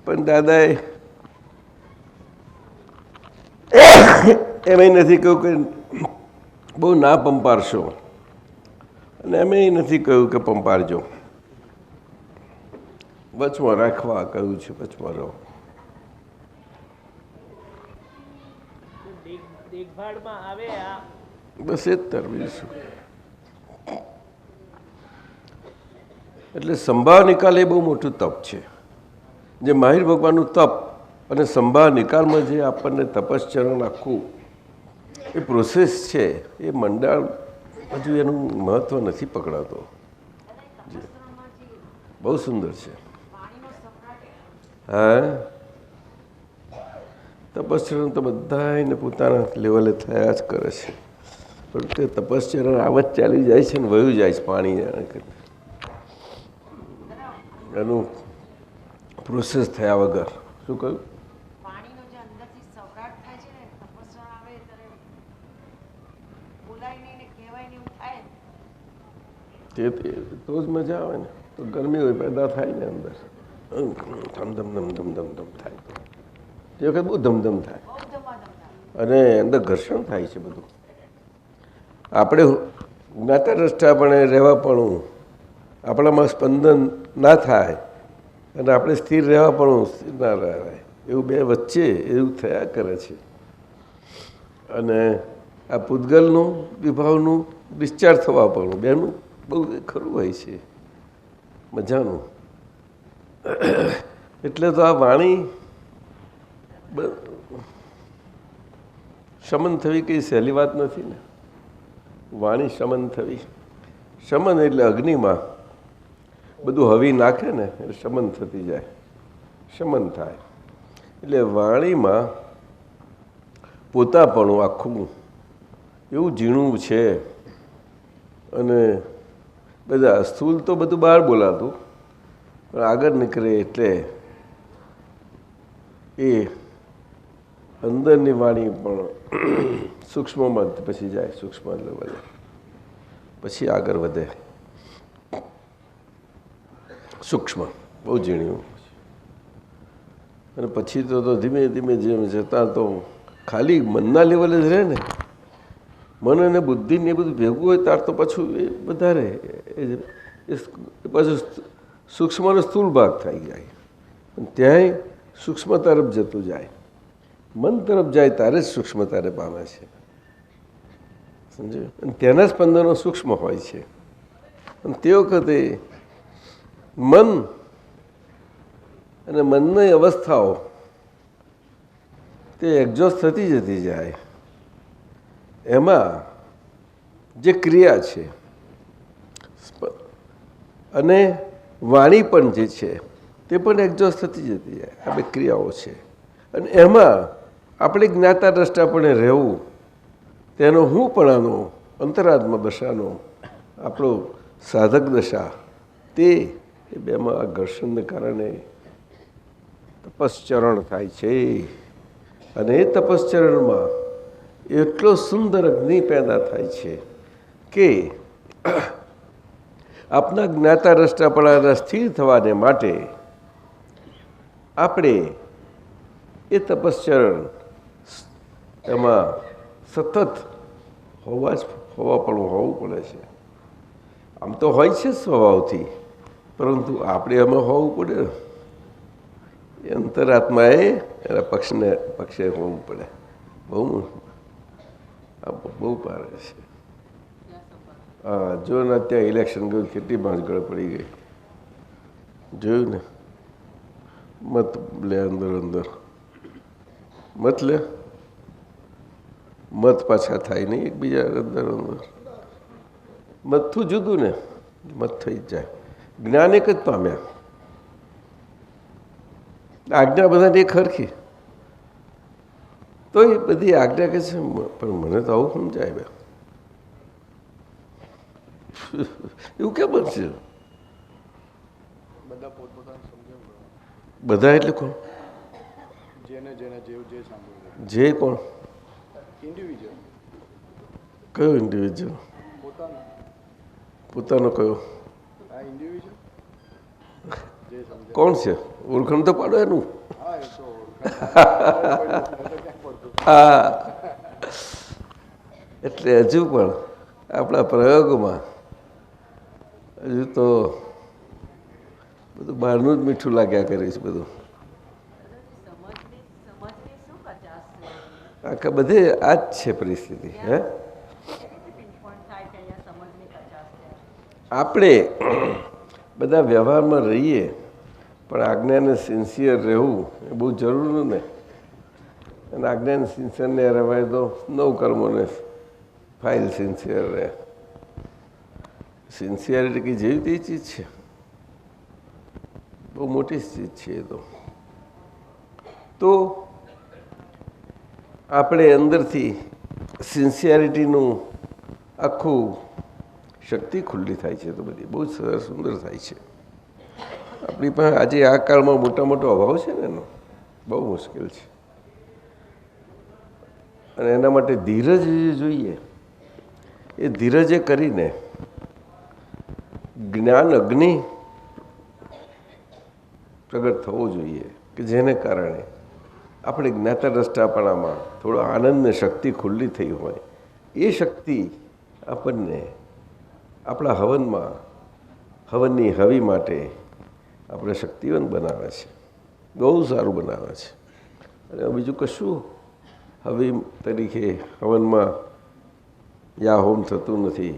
પણ દાદાએ એમ નથી કહ્યું કે બહુ ના પંપારશો, અને એમ નથી કહ્યું કે પંપારજો, વચમાં રાખવા કહ્યું છે, વચમાં રહો. બસ એ જ તરવી શું. એટલે સંભાવ નિકાલ એ બહુ મોટું તપ છે. જે માહિર ભગવાનનું તપ અને સંભાવ નિકાલમાં જે આપણને તપશ્ચરણ આખું એ પ્રોસેસ છે, એ મંડાળ હજુ એનું મહત્ત્વ નથી પકડાતો. બહુ સુંદર છે. હા, તપશ્ચરણ તો બધાને પોતાના લેવલે થયા જ કરે છે, પણ તે તપશ્ચરણ આવત ચાલી જાય છે ને વયું જાય છે પાણી, એનું પ્રોસેસ થયા વગર. શું કહ્યું? તે તો જ મજા આવે ને. તો ગરમી હોય પેદા થાય ને અંદર, ધમધમ ધમધમ ધમધમ થાય, તે વખત બહુ ધમધમ થાય, અને અંદર ઘર્ષણ થાય છે બધું. આપણે જ્ઞાતા દ્રષ્ટાપણે રહેવા પણ આપણામાં સ્પંદન ના થાય, અને આપણે સ્થિર રહેવા પણ સ્થિર ના રહેવાય, એવું બે વચ્ચે એવું થયા કરે છે. અને આ પૂતગલનું વિભાવનું ડિસ્ચાર્જ થવા પણ બેનું બહુ ખરું હોય છે, મજાનું. એટલે તો આ વાણી શમન થવી કંઈ સહેલી વાત નથી ને. વાણી શમન થવી, શમન એટલે અગ્નિમાં બધું હવી નાખે ને એટલે શમન થતી જાય, શમન થાય. એટલે વાણીમાં પોતાપણું આખું એવું ઝીણું છે. અને બધા સ્થૂલ તો બધું બહાર બોલાતું, પણ આગળ નીકળે એટલે એ અંદરની વાણી પણ સૂક્ષ્મમાં પછી જાય, સૂક્ષ્મ લેવલે પછી આગળ વધે. સૂક્ષ્મ બહુ ઝીણ્યું, અને પછી તો ધીમે ધીમે જેમ જતાં તો ખાલી મનના લેવલે જ રહે ને. મન અને બુદ્ધિ ને એ બધું ભેગું હોય ત્યાર તો પાછું એ વધારે એ પાછું સૂક્ષ્મનો સ્થૂળ ભાગ થઈ જાય. ત્યાંય સૂક્ષ્મ તરફ જતું જાય. મન તરફ જાય ત્યારે જ સૂક્ષ્મતાને પામે છે, સમજ્યું? અને તેના સ્પંદનો સૂક્ષ્મ હોય છે. અને તે વખતે મન અને મનની અવસ્થાઓ તે એક્ઝોસ્ટ થતી જતી જાય. એમાં જે ક્રિયા છે અને વાણી પણ જે છે તે પણ એક્ઝોસ્ટ થતી જતી જાય. આ બે ક્રિયાઓ છે. અને એમાં આપણે જ્ઞાતા દ્રષ્ટાપણે રહેવું, તેનો હું પણ આનો અંતરાત્મ દશાનો આપણો સાધક દશા, તે એ બેમાં આ ઘર્ષણને કારણે તપશ્ચરણ થાય છે. અને એ તપશ્ચરણમાં એટલો સુંદર અગ્નિ પેદા થાય છે કે આપના જ્ઞાતા દ્રષ્ટાપણાના સ્થિર થવાને માટે આપણે એ તપશ્ચરણ એમાં સતત હોવું પડે છે. આમ તો હોય છે સ્વભાવથી, પરંતુ આપણે એમાં હોવું પડે ને. એ અંતરાત્માએ એના પક્ષે હોવું પડે. બહુ પારે છે. હા, જો ને ત્યાં ઇલેક્શન ગયું, કેટલી ભાંજગળ પડી ગઈ, જોયું ને? મત લે અંદર મત લે, મત પાછા થાય નહીં એકબીજા અંદર. મતથી જુદું ને, મત થઈ જ જાય. જ્ઞાન એક જ પામ્યા. આજ્ઞા બધાને એક હરખી, તો એ બધી આજ્ઞા કહે છે, પણ મને તો આવું સમજાય બે. એવું કેમ બનશે? બધા એટલે કોણ? જે કોણ? કયો ઇન્ડિવિજ્યુઅલ? પોતાનો કયો? કોણ છે? ઓળખાણ તો પાડો એનું. હા, એટલે હજુ પણ આપણા પ્રયોગમાં હજુ તો બધું બહારનું જ મીઠું લાગ્યા કરે છે બધું. આખા બધે આ જ છે પરિસ્થિતિ. હે, આપણે બધા વ્યવહારમાં રહીએ, પણ આજ્ઞાને સિન્સિયર રહેવું એ બહુ જરૂરી ને. અને આજ્ઞાને સિન્સિયરને રહેવાય તો નવ કર્મોને ફાઇલ સિન્સિયર રહે. સિન્સિયરિટી કે જેવી તે ચીજ છે, બહુ મોટી ચીજ છે એ તો આપણે અંદરથી સિન્સિયરિટીનું આખું શક્તિ ખુલ્લી થાય છે. તો બધી બહુ સરસ સુંદર થાય છે. આપણી પાસે આજે આ કાળમાં મોટો અભાવ છે ને, એનો બહુ મુશ્કેલ છે. અને એના માટે ધીરજ જોઈએ. એ ધીરજે કરીને જ્ઞાન અગ્નિ પ્રગટ થવો જોઈએ, કે જેને કારણે આપણે જ્ઞાતા દ્રષ્ટાપણામાં થોડો આનંદને શક્તિ ખુલ્લી થઈ હોય. એ શક્તિ આપણને આપણા હવનની હવી માટે આપણે શક્તિવંત બનાવે છે, બહુ સારું બનાવે છે. અને બીજું કશું હવિ તરીકે હવનમાં યા હોમ થતું નથી,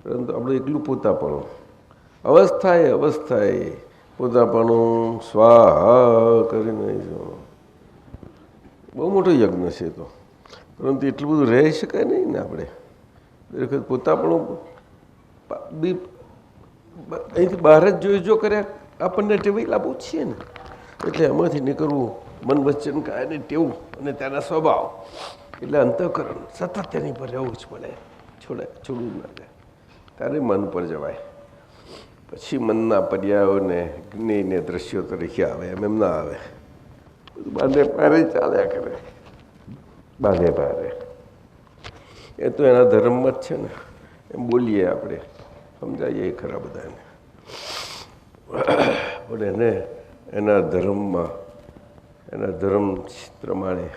પરંતુ આપણું એકલું પોતાપણું અવસ્થાએ પોતાપણું સ્વાહા કરીને બહુ મોટો યજ્ઞ છે તો, પરંતુ એટલું બધું રહી શકાય નહીં ને આપણે દરેક વખત પોતાપણું બી અહીંથી બહાર જ જો કર્યા આપણને ટેવેલા બહુ છીએ ને, એટલે એમાંથી નીકળવું મન વચન કાયની ટેવું અને તેના સ્વભાવ એટલે અંતઃકરણ સતત તેની પર રહેવું જ પડે, છોડવું ના જાય, ત્યારે મન પર જવાય. પછી મનના પર્યાયોને જ્ઞેયને દ્રશ્યો તરીકે આવે એમ ના આવે, બાંધે પારે ચાલ્યા કરે, બાંધે પારે. એ તો એના ધર્મમાં જ છે ને, એમ બોલીએ આપણે, સમજાઈએ ખરા બધાને, પણ એને એના ધર્મમાં એના ધર્મ પ્રમાણે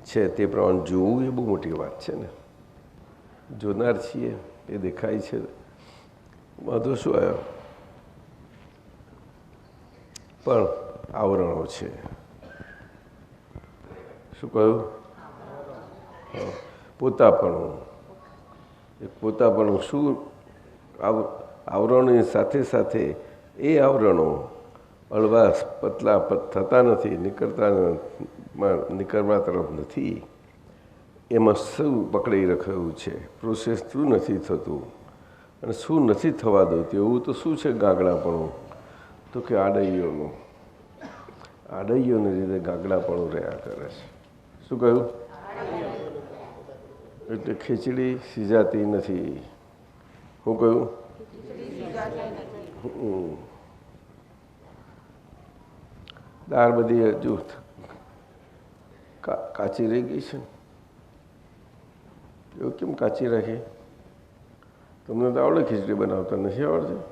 છે તે પ્રમાણે જોવું એ બહુ મોટી વાત છે ને. જોનાર છીએ એ દેખાય છે, વાંધો શું આવ્યો? પણ આવરણો છે. શું કહ્યું? પોતાપણું શું આવરણોની સાથે સાથે એ આવરણો હળવાશ પતલા થતા નથી, નીકળવા તરફ નથી. એમાં શું પકડી રખાયું છે? પ્રોસેસ શું નથી થતું અને શું નથી થવા દઉં એવું તો શું છે ગાગડાપણું? તો કે આડૈયોને લીધે ગાગડાપણું રહ્યા કરે છે. શું કહ્યું? એટલે ખીચડી સિજાતી નથી. શું કહ્યું? દાળ બધી હજુ કાચી રહી ગઈ છે. એવું કેમ કાચી રાખી? તમને તો આવડે ખીચડી બનાવતા નથી આવડતી?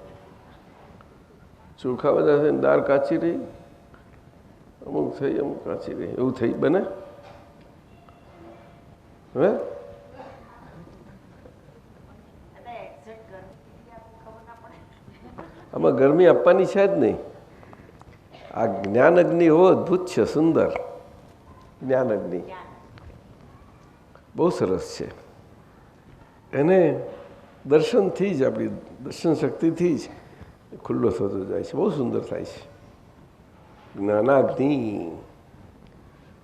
ચોખા બધા થઈને દાળ કાચી રહી, અમુક થઈ અમુક કાચી રહી, એવું થઈ બને? હે આમાં ગરમી આપવાની છે જ નહીં. આ જ્ઞાન અગ્નિ એવો અદભુત છે, સુંદર જ્ઞાન અગ્નિ, બહુ સરસ છે. એને દર્શનથી જ આપણી દર્શન શક્તિથી જ ખુલ્લો થતો જાય છે, બહુ સુંદર થાય છે જ્ઞાનાગ્નિ.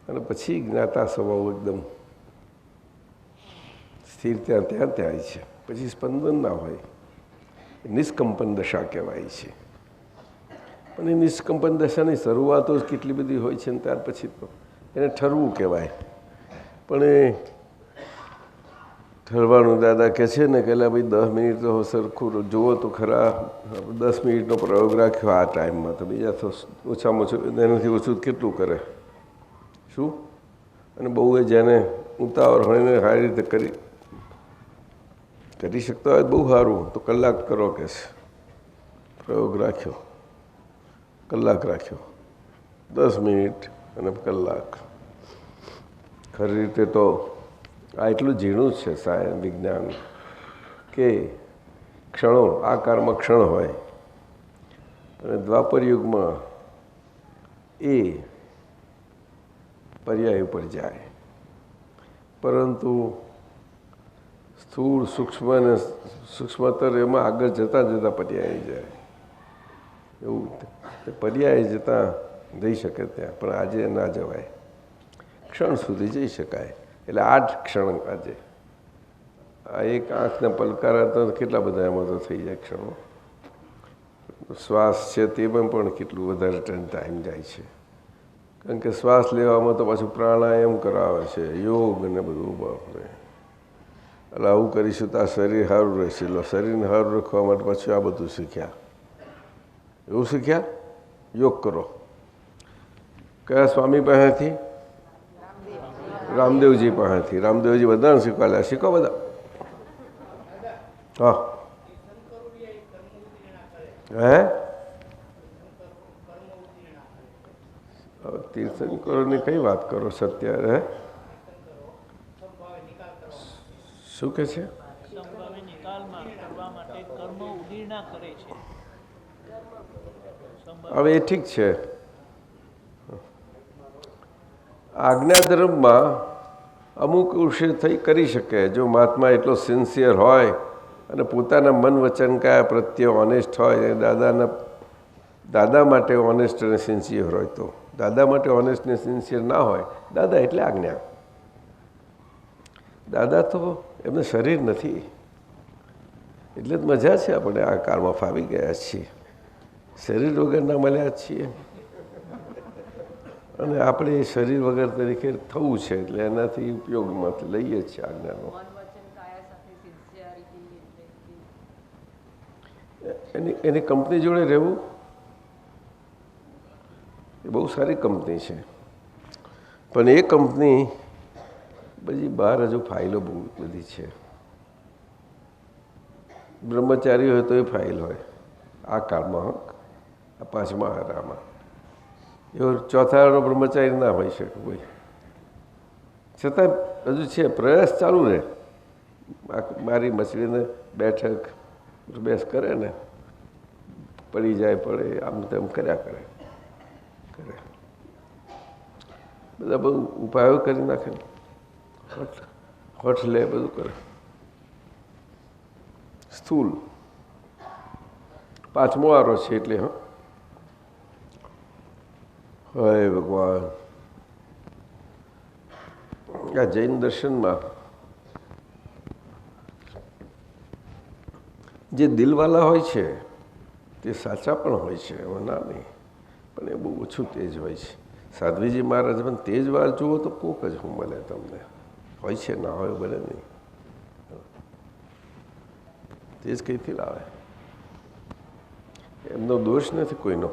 અને પછી જ્ઞાતા સ્વભાવ એકદમ સ્થિર ત્યાં થાય છે. પછી સ્પંદન ના હોય, નિષ્કંપન દશા કહેવાય છે. પણ એ નિષ્કંપન દશાની શરૂઆતો જ કેટલી બધી હોય છે ને ત્યાર પછી તો એને ઠરવું કહેવાય. પણ એ ઠરવાનું દાદા કહે છે ને કે ભાઈ 10 મિનિટ તો સરખું જુઓ તો ખરા. 10 મિનિટનો પ્રયોગ રાખ્યો આ ટાઈમમાં તો બીજા તો ઓછામાં ઓછું એનાથી ઓછું કેટલું કરે શું? અને બહુ એ જેને ઉતાવળ હોય ને સારી રીતે કરી શકતા હોય બહુ સારું, તો કલાક કરો કે છે. પ્રયોગ રાખ્યો, કલાક રાખ્યો, 10 મિનિટ અને કલાક. ખરી રીતે તો આ એટલું ઝીણું જ છે સાયન્સ વિજ્ઞાન કે ક્ષણો આકારમાં ક્ષણ હોય અને દ્વાપર યુગમાં એ પર્યાય ઉપર જાય, પરંતુ સ્થૂળ સૂક્ષ્મ અને સૂક્ષ્મતર એમાં આગળ જતાં પર્યાય જાય. એવું પર્યાય જતાં જઈ શકે ત્યાં, પણ આજે ના જવાય. ક્ષણ સુધી જઈ શકાય. એટલે 8 ક્ષણ આજે આ એક આંખના પલકારા તો કેટલા બધા એમાં તો થઈ જાય ક્ષણો. શ્વાસ છે તેમાં પણ કેટલું વધારે ટાઈમ જાય છે, કારણ કે શ્વાસ લેવામાં તો પાછું પ્રાણાયામ કરાવે છે, યોગ અને બધું. બાપરે, એટલે આવું કરીશું તો આ શરીર સારું રહેશે. શરીરને સારું રાખવા માટે પાછું આ બધું શીખ્યા. એવું શીખ્યા? યોગ કરો. કયા સ્વામી પાસેથી? રામદેવજી પાસેથી. રામદેવજી બધાને શીખવાડ્યા. શીખો બધા. હા હે તીર્થંકરોની કઈ વાત કરો છો અત્યારે? શું કે છે? હવે એ ઠીક છે. આજ્ઞા ધર્મમાં અમુક વિશે થઈ કરી શકે જો મહાત્મા એટલો સિન્સિયર હોય અને પોતાના મન વચન કયા પ્રત્યે ઓનેસ્ટ હોય, દાદા માટે ઓનેસ્ટ અને સિન્સિયર હોય તો. દાદા માટે ઓનેસ્ટ ને સિન્સિયર ના હોય, દાદા એટલે આજ્ઞા. દાદા તો એમને શરીર નથી, એટલે જ મજા છે આપણે આ કાળમાં ફાવી ગયા છીએ, શરીર વગરના મળ્યા છીએ અને આપણે શરીર વગર તરીકે થવું છે, એટલે એનાથી ઉપયોગમાંથી લઈએ છીએ આજ્ઞાનો. એની કંપની જોડે રહેવું એ બહુ સારી કંપની છે, પણ એ કંપની બધી બહાર હજુ ફાઇલો બહુ બધી છે. બ્રહ્મચારી હોય તો એ ફાઇલ હોય આ કાળમાં, આ 5મા આરામાં. એવો ચોથા આરાનો બ્રહ્મચારી ના હોઈ શકે કોઈ, છતાં હજુ છે, પ્રયાસ ચાલુ રહે. મારી મછલીને બેઠક બેસ કરે ને, પડી જાય પડે આમ તેમ કર્યા કરે બધા બધું ઉપાયો કરી નાખે, હોઠ લે બધું કરે. સ્થૂલ 5મો આરો છે એટલે હે ભગવાન. આ જૈન દર્શનમાં જે દિલવાલા હોય છે તે સાચા પણ હોય છે, એમાં ના નહીં, પણ એ બહુ ઓછું તેજ હોય છે. સાધ્વીજી મહારાજ પણ તેજવાર જુઓ તો કોક જ હું મળે તમને, હોય છે ના હોય બને નહીં. તેજ કઈથી લાવે? એમનો દોષ નથી કોઈનો.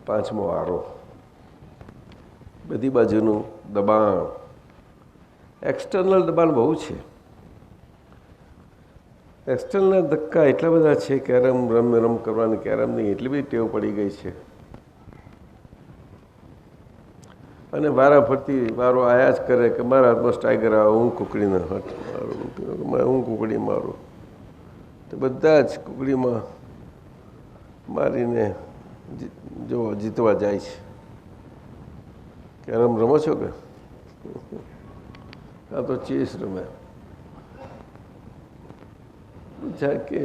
5મો આરો બધી બાજુનું દબાણ, એક્સટર્નલ દબાણ બહુ છે. એક્સટર્નલ ધક્કા એટલા બધા છે, કેરમ રમ કરવાની, કેરમની એટલી બધી ટેવ પડી ગઈ છે અને વારા ફરતી વારો આયા જ કરે કે મારા હાથમાં ટાઈગર આવે, હું કુકડીને હાથ મારું, હું કુકડી મારું, તો બધા જ કુકડીમાં મારીને જો જીતવા જાય છે. કેરમ રમો છો કે? આ તો ચેસ રમે. કે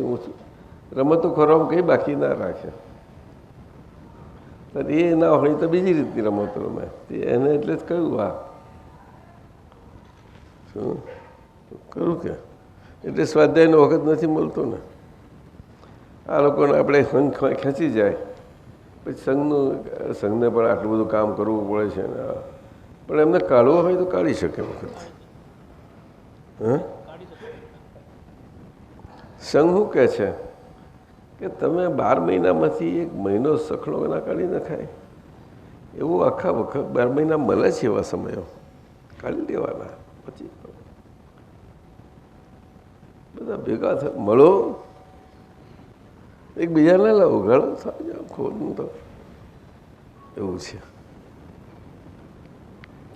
રમતો ખરો કંઈ બાકી ના રાખે, એ ના હોય તો બીજી રીતની રમતો રમે. એને એટલે જ કહ્યું આ શું કરું કે એટલે સ્વાધ્યાયનો વખત નથી મળતો ને. આ લોકોને આપણે સંઘ ખેંચી જાય, પછી સંઘને પણ આટલું બધું કામ કરવું પડે છે ને, પણ એમને કાઢવો હોય તો કાઢી શકે વખત. સંઘ શું કહે છે કે તમે 12 મહિનામાંથી 1 મહિનો સખણો ના કાઢી નખાય, એવું આખા વખત 12 મહિના મળે છે, એવા સમયો કાઢી લેવાના. પછી બધા ભેગા મળો, એકબીજાને લાવો, ઘણો થાય ખોટું તો એવું છે.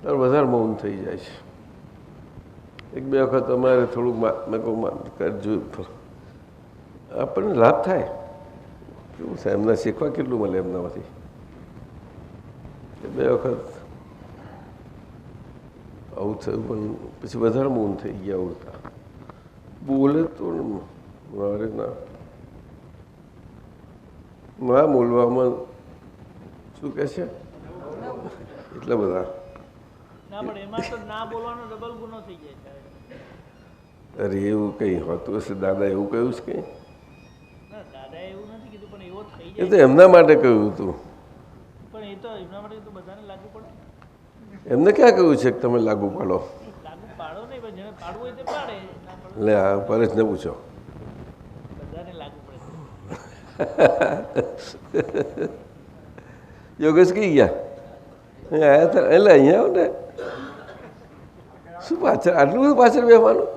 વધારે મૌન થઈ જાય છે. 1-2 વખત અમારે થોડુંક કરજો, આપણને લાભ થાય. કેવું છે એમને શીખવા કેટલું મળે એમનામાંથી. 2 વખત આવું થયું, પણ પછી વધારે મૌન થઈ ગયા. ઉડતા બોલે તો મારે ના બોલવામાં શું કહે છે એટલા બધા. અરે એવું કઈ હોતું હશે? દાદા એવું કહ્યું છે કઈ? એ તો એમના માટે કહ્યું હતું. એમને ક્યાં કહ્યું છે કે તમે લાગુ પાડો? લે આ પરેશને પૂછો. યોગેશ કઈ ગયા? અહીંયા આવ્યા હતા એટલે અહીંયા આવો ને. શું પાછળ આટલું બધું પાછળ બેસવાનું?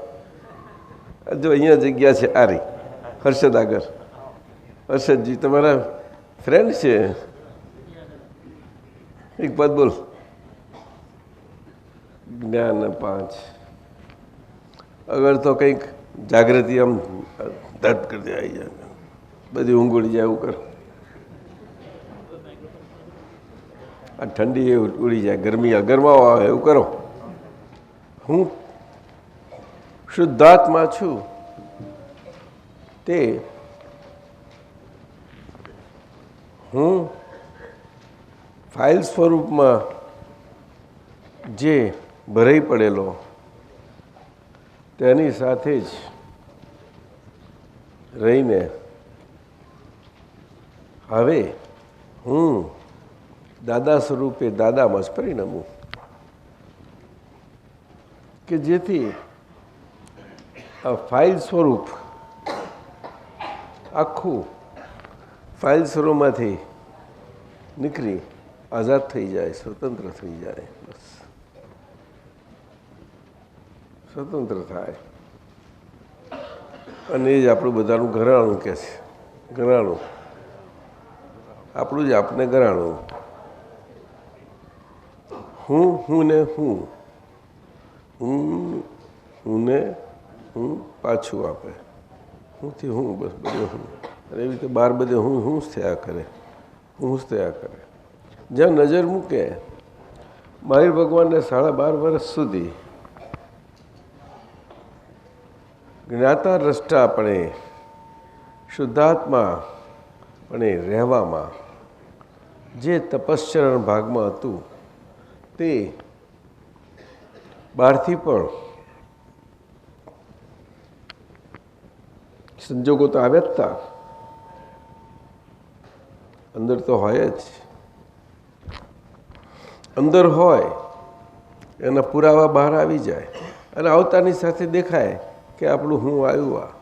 જો અહીંયા જગ્યા છે. આરી હર્ષદ આગળ. હર્ષદજી તમારા ફ્રેન્ડ છે. એક પદ બોલ. જ્ઞાન 5 અગર તો કંઈક જાગૃતિ આમ ધડ કરી આવી જાય, બધી ઊંઘ ઉડી જાય એવું કર. આ ઠંડી એ ઉડી જાય, ગરમી ગરમાવો આવે એવું કરો. હું શુદ્ધાત્મા છું તે હું ફાઇલ સ્વરૂપમાં જે ભરાઈ પડેલો તેની સાથે જ રહીને હવે હું દાદા સ્વરૂપે દાદામાં જ પરિણમું, કે જેથી આ ફાઇલ સ્વરૂપ આખું ફાઇલ સ્વરૂપમાંથી નીકળી આઝાદ થઈ જાય, સ્વતંત્ર થઈ જાય, બસ સ્વતંત્ર થાય. અને એ જ આપણું બધાનું ઘરાણું કહે છે. ઘરાણું આપણું જ આપને ઘરાણું. હું ને હું ને હું પાછું આપે. હુંથી હું, બસ બધે હું. અને એવી રીતે બાર બધે હું જ થયા કરે, હું જ થયા કરે. જ્યાં નજર મૂકે મહાવીર ભગવાનને 12.5 વર્ષ સુધી જ્ઞાતા દ્રષ્ટા આપણે શુદ્ધાત્મા પણ રહેવામાં જે તપશ્ચરણ ભાગમાં હતું તે બહારથી પણ સંજોગો તો આવ્યા જ હતા, અંદર તો હોય જ. અંદર હોય એના પુરાવા બહાર આવી જાય અને આવતાની સાથે દેખાય કે આપણું હું આવ્યું આ,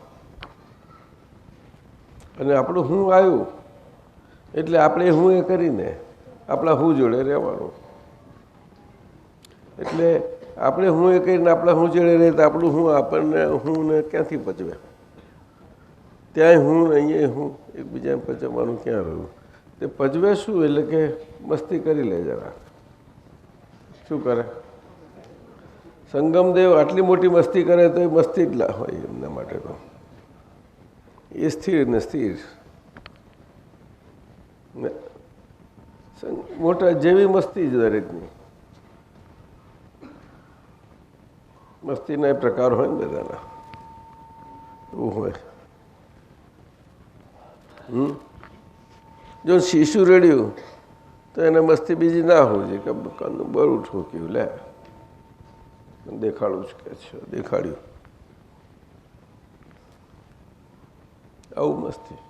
અને આપણું હું આવ્યું એટલે આપણે હું એ કરીને આપણા હું જોડે રહેવાનું. એટલે આપણે હું એ કરીને આપણા હું જોડે રહે તો આપણું હું આપણને હું ને ક્યાંથી પચવે? ત્યાંય હું ને અહીંયા હું, એકબીજાને પચવવાનું ક્યાં રહ્યું? તે પચવે શું? એટલે કે મસ્તી કરી લે જરા. શું કરે? સંગમદેવ આટલી મોટી મસ્તી કરે તો એ મસ્તી જ હોય એમના માટે. તો એ સ્થિર ને સ્થિર મોટા જેવી મસ્તી જ દરેકની. મસ્તીના એ પ્રકાર હોય ને બધાના, એવું હોય. જો શીશુ રેડ્યું તો એને મસ્તી બીજી ના હોવી જોઈએ કે દુકાનનું બરું ઠોક્યું, લે દેખાડું જ કે છે, દેખાડ્યું, આવું મસ્તી.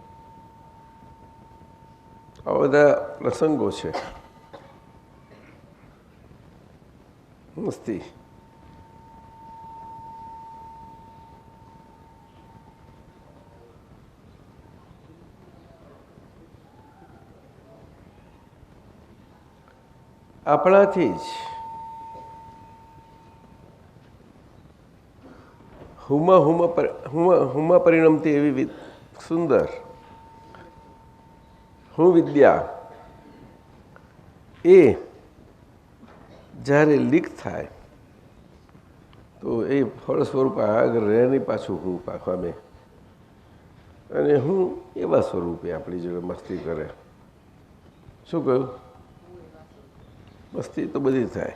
આ બધા પ્રસંગો છે મસ્તી. આપણાથી જ હુમાં પરિણમતી એવી સુંદર હું વિદ્યા એ જ્યારે લીક થાય તો એ ફળ સ્વરૂપ આગળ રહે નહીં, પાછું હું પામે. અને હું એવા સ્વરૂપે આપણી જોડે મસ્તી કરે. શું કહ્યું? મસ્તી તો બધી થાય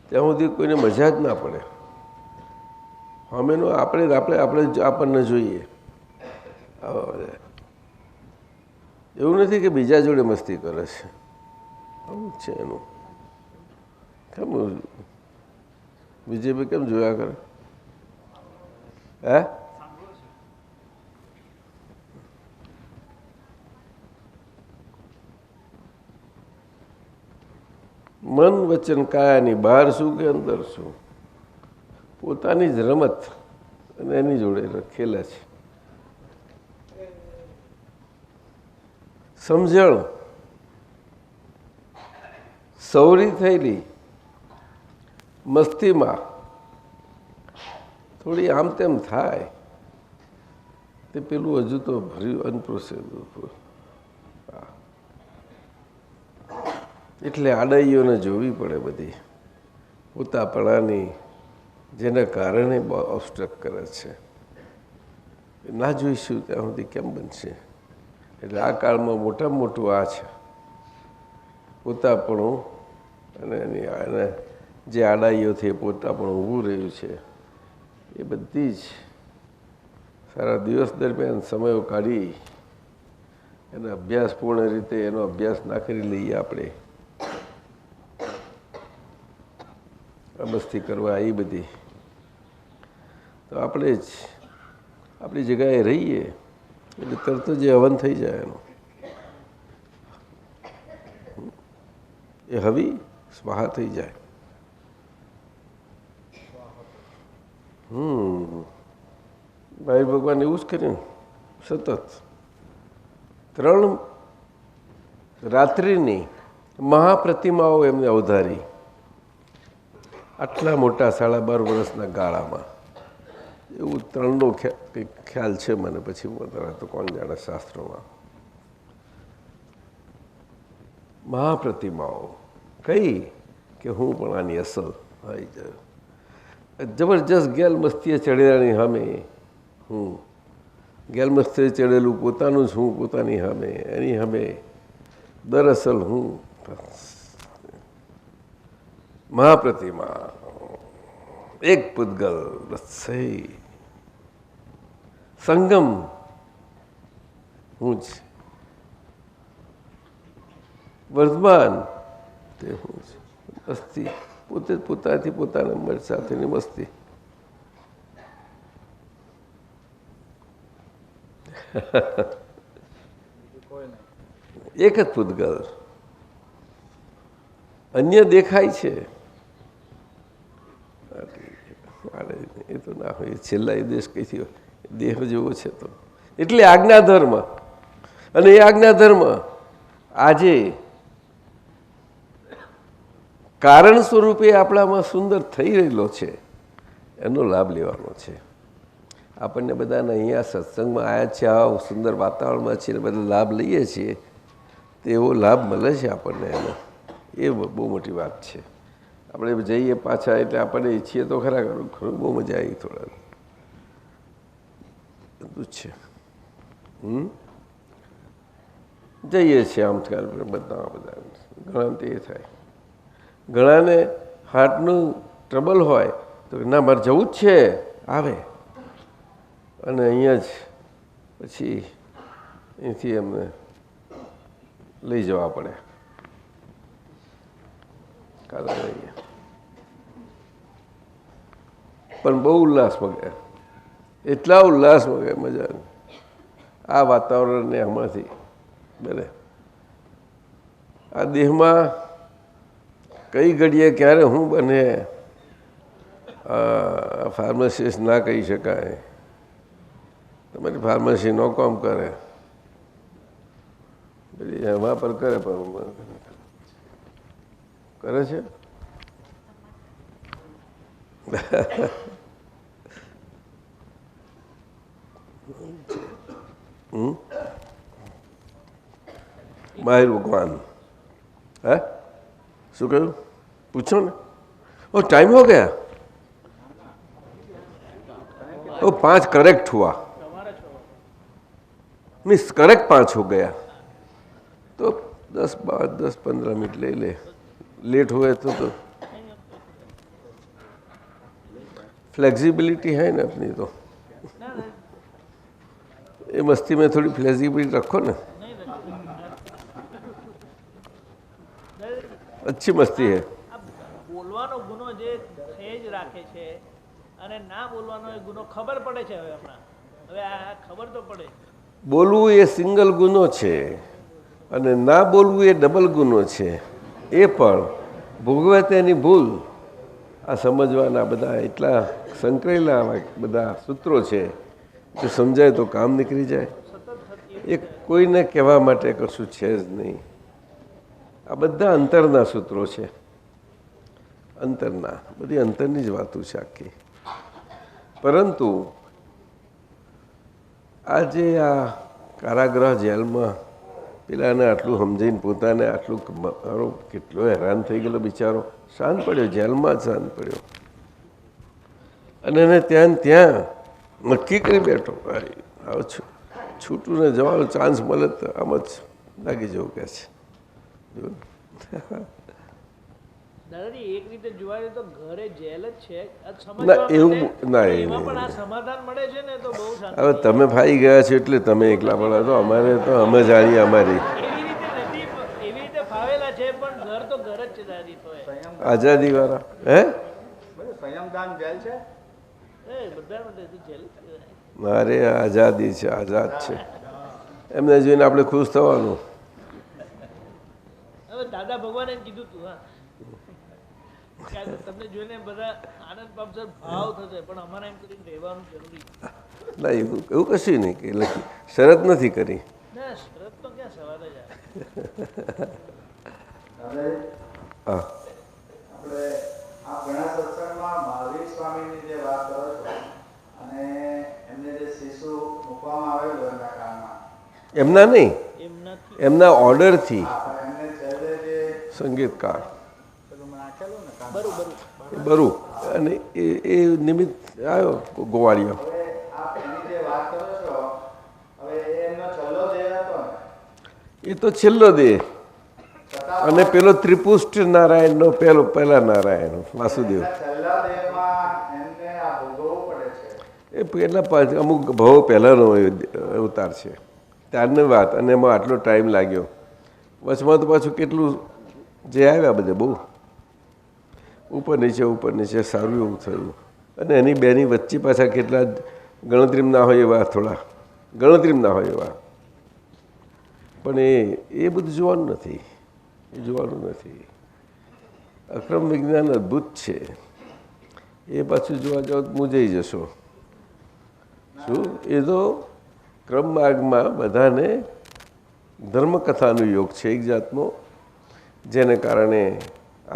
ત્યાં સુધી કોઈને મજા જ ના પડે. હમેનું આપણને જોઈએ. એવું નથી કે બીજા જોડે મસ્તી કરે છે, આવું જ છે એનું. કેમ બીજેપી કેમ જોયા કરે? હે? મન વચન કાયાની બહાર શું કે અંદર શું, પોતાની જ રમત અને એની જોડે ખેલે છે. સમજણ સવરી થયેલી મસ્તીમાં થોડી આમ તેમ થાય તે પેલું હજુ તો ભર્યું અનપ્રોસેસ. એટલે આડાઈઓને જોવી પડે બધી પોતાપણાની, જેના કારણે બહુ ઓબ્સ્ટ્રક કરે છે. ના જોઈશું ત્યાં સુધી કેમ બનશે? એટલે આ કાળમાં મોટામાં મોટું આ છે, પોતાપણું અને જે આડાઈઓથી પોતા પણ ઊભું રહ્યું છે એ બધી જ સારા દિવસ દરમિયાન સમયો કાઢી એનો અભ્યાસ પૂર્ણ રીતે એનો અભ્યાસ ના કરી લઈએ આપણે મસ્તી કરવા એ બધી તો આપણે જ આપણી જગ્યાએ રહીએ એટલે તરત જ હવન થઈ જાય એનો એ હવી સ્વાહા થઈ જાય ભાઈ ભગવાન એવું જ કર્યું સતત 3 રાત્રિની મહાપ્રતિમાઓ એમને અવધારી આટલા મોટા 12.5 વર્ષના ગાળામાં એવું 3નો કંઈક ખ્યાલ છે મને પછી તો કોણ જાણે શાસ્ત્રોમાં મહાપ્રતિમાઓ કઈ કે હું પણ આની અસલ આવી જાય જબરજસ્ત ગેલમસ્તીએ ચડેલાની સામે હું ગેલમસ્તીએ ચડેલું પોતાનું જ હું પોતાની સામે એની સામે દરઅસલ હું મહાપ્રતિમા એક પૂતગલ સહી સંગમ હું જ વર્તમાન તે હું જ મસ્તી પોતે જ પોતાથી પોતાના મન સાથેની મસ્તી એક જ પૂતગલ અન્ય દેખાય છે એ તો ના હોય છેલ્લા એ દેશ કઈથી હોય દેહ જેવો છે તો એટલે આજ્ઞાધર્મ અને એ આજ્ઞાધર્મ આજે કારણ સ્વરૂપે આપણામાં સુંદર થઈ રહેલો છે એનો લાભ લેવાનો છે આપણને બધાને અહીંયા સત્સંગમાં આવ્યા છે આ સુંદર વાતાવરણમાં છીએ બધા લાભ લઈએ છીએ તો એવો લાભ મળે છે આપણને એનો એ બહુ મોટી વાત છે આપણે જઈએ પાછા એટલે આપણને ઈચ્છીએ તો ખરા ખરું બહુ મજા આવી થોડા બધું જ છે જઈએ છીએ આમ બધા ઘણા તે થાય ઘણાને હાર્ટનું ટ્રબલ હોય તો ના મારે જવું જ છે આવે અને અહીંયા જ પછી અહીંથી એમને લઈ જવા પડે કારણ અહીંયા પણ બહુ ઉલ્લાસમાં ગયા એટલા ઉલ્લાસમાં ગયા મજા આ વાતાવરણને આમાંથી બને આ દેહમાં કઈ ઘડીએ ક્યારે હું બને ફાર્માસિસ્ટ ના કહી શકાય તમારી ફાર્મસી નો કામ કરે એમાં પર કરે પણ કરે છે માહિર ભગવાન હે શું કહ્યું પૂછો ને ओ टाइम हो गया ओ 5 करेक्ट हुआ मीन्स करेक्ट 5 हो गया तो 10-15 मिनट ले ले लेट हुए तो फ्लेक्सिबिलिटी है ना अपनी तो ये मस्ती में थोड़ी फ्लेक्सिबिलिटी रखो ना अच्छी मस्ती है બોલવાનો ગુનો જે સહેજ રાખે છે અને ના બોલવાનો એ ગુનો ખબર પડે છે હવે હમણાં હવે આ ખબર તો પડે બોલવું એ સિંગલ ગુનો છે અને ના બોલવું એ ડબલ ગુનો છે એ પણ ભોગવે તેની ભૂલ આ સમજવાના બધા એટલા સંકળાયેલા બધા સૂત્રો છે કે સમજાય તો કામ નીકળી જાય એ કોઈને કહેવા માટે કશું છે જ નહીં આ બધા અંતરના સૂત્રો છે અંતરના બધી અંતરની જ વાતો છે આખી પરંતુ આજે આ કારાગૃહ જેલમાં પેલાને આટલું સમજીને પોતાને આટલું મારો કેટલો હેરાન થઈ ગયેલો બિચારો શાંત પડ્યો જેલમાં જ શાંત પડ્યો અને એને ત્યાં નક્કી કરી બેઠો આવ છૂટું ને જવાનો ચાન્સ મળે તો આમ જ લાગી જવું કે છે દાદાજી એક રીતે જોવા જઈએ તો ઘરે જેલ જ છે આ ના સમજવા એવું માટે, ના પણ એ એમાં પણ આ નહીં. સમાધાન મળે છે ને તો બહુ શાંતિ. હવે તમે ફાઈ ગયા છો એટલે તમે એકલા પડો તો અમારે તો અમે જાણીએ અમારી એવી રીતે ફાવેલા છે પણ ઘર તો ઘર જ છે દાદી તો આઝાદીવાળા હે સંયમદાન જેલ છે. બધા માટે તો જેલ જ કહેવાય. મારે આઝાદી છે, આઝાદ છે. એમને જોઈને આપણે ખુશ થવાનું. હવે દાદા ભગવાને એમ કીધું તું હા કે તમને જોઈને બધા આનંદ પામશે, ભાવ થશે, પણ અમારે એમ કરીને રહેવાનું જરૂરી છે. ના એવું એવું કશું નહીં કે લખી શરત નથી કરી. ના શરત તો ક્યાં સવાલ જ આવે. હવે હા આપણે આ ઘણા સત્સંગમાં મહાવીર સ્વામીની જે વાત કરો છો અને એમને જે શિશુ મૂકવામાં આવેલું એમના કામમાં, એમના નહીં, એમ નથી. એમના ઓર્ડરથી પણ એમને છેલ્લે જે સંગીતકાર પેલું નાખેલું ને કામ, બરોબર. બરું અને એ નિમિત્ત આવ્યો ગોવાળિયો. હવે આપ એની જે વાત કરો છો, હવે એ એમનો છેલ્લો દેહ હતો ને, એ તો છેલ્લો દેહ છતાં અને પેલો ત્રિપુષ્ટ નારાયણનો પહેલા નારાયણ વાસુદેવ એમના છેલ્લા દેહમાં એમને આ ભોગવવું પડે છે. એ પહેલાં અમુક ભાવ પહેલાંનો અવતાર છે ત્યારની વાત, અને એમાં આટલો ટાઈમ લાગ્યો. વચમાં તો પાછું કેટલું જે આવ્યા બધે બહુ ઉપર નીચે સારું એવું થયું. અને એની બેની વચ્ચે પાછા કેટલા ગણતરીમાં ના હોય એવા, થોડા ગણતરીમાં ના હોય એવા. પણ એ બધું જોવાનું નથી, એ જોવાનું નથી. અક્રમ વિજ્ઞાન અદ્ભુત છે. એ પાછું જોવા જાઓ તો મૂંઝાઈ જશો. શું એ તો ક્રમ માર્ગમાં બધાને ધર્મકથાનો યોગ છે એક જાતનો, જેને કારણે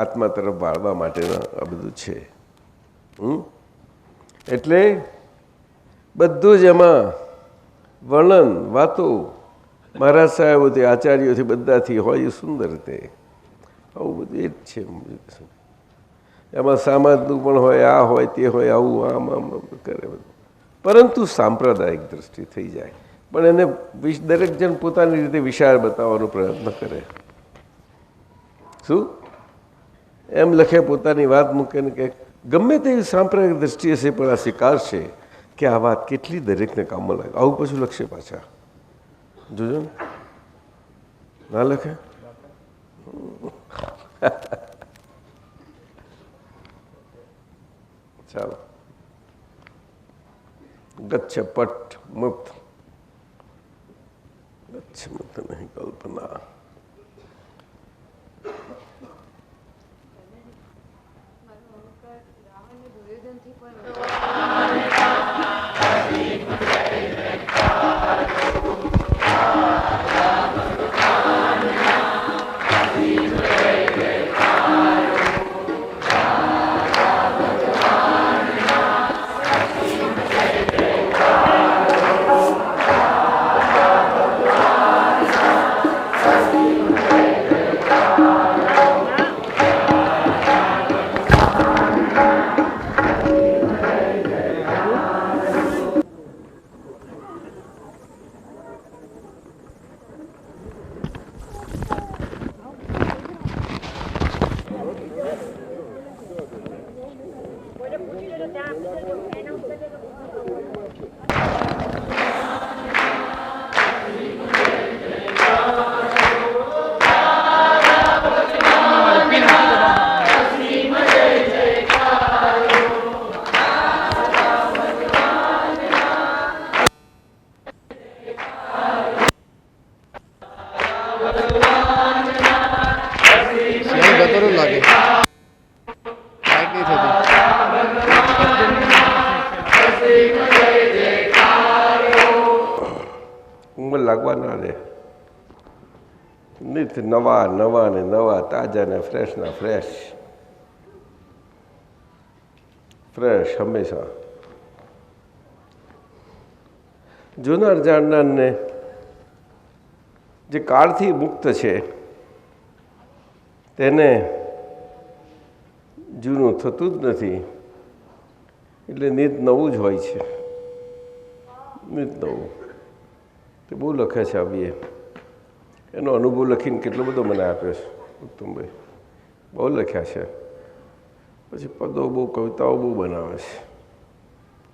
આત્મા તરફ વાળવા માટેના આ બધું છે. એટલે બધું જ એમાં વર્ણન વાતો મહારાજ સાહેબોથી આચાર્યોથી બધાથી હોય એ સુંદર રીતે આવું બધું એ જ છે. એમાં સામાજનું પણ હોય, આ હોય તે હોય, આવું આમ આમ કરે બધું. પરંતુ સાંપ્રદાયિક દ્રષ્ટિ થઈ જાય, પણ એને દરેક જણ પોતાની રીતે વિશાળ બતાવવાનો પ્રયત્ન કરે. શું એમ લખે, પોતાની વાત મૂકે ને કે ગમે તેવી સાંપ્રદાયિક દ્રષ્ટિ હશે પણ આ સ્વીકારશે કે આ વાત કેટલી દરેકને કામમાં લાગે. આવું પછી લખશે પાછા, જોજો ને ના લખે. ચાલો ગચ્છ પટ મુક્ત, ગચ્છ મુક્ત નહીં કલ્પના. ગતરો લાગે લાઈટ નહીં થતી. ઉંમર લાગવા ના રહે. નિત નવા નવા ને નવા, તાજા ને ફ્રેશના ફ્રેશ, ફ્રેશ હંમેશા. જોનાર જાણનારને જે કાળથી મુક્ત છે તેને જૂનું થતું જ નથી, એટલે નિત નવું જ હોય છે. નિત નવું તે બહુ લખે છે. આવીએ એનો અનુભવ લખીને કેટલો બધો મને આપ્યો છે ઉત્તમભાઈ, બહુ લખ્યા છે. પછી પદો બહુ કવિતાઓ બહુ બનાવે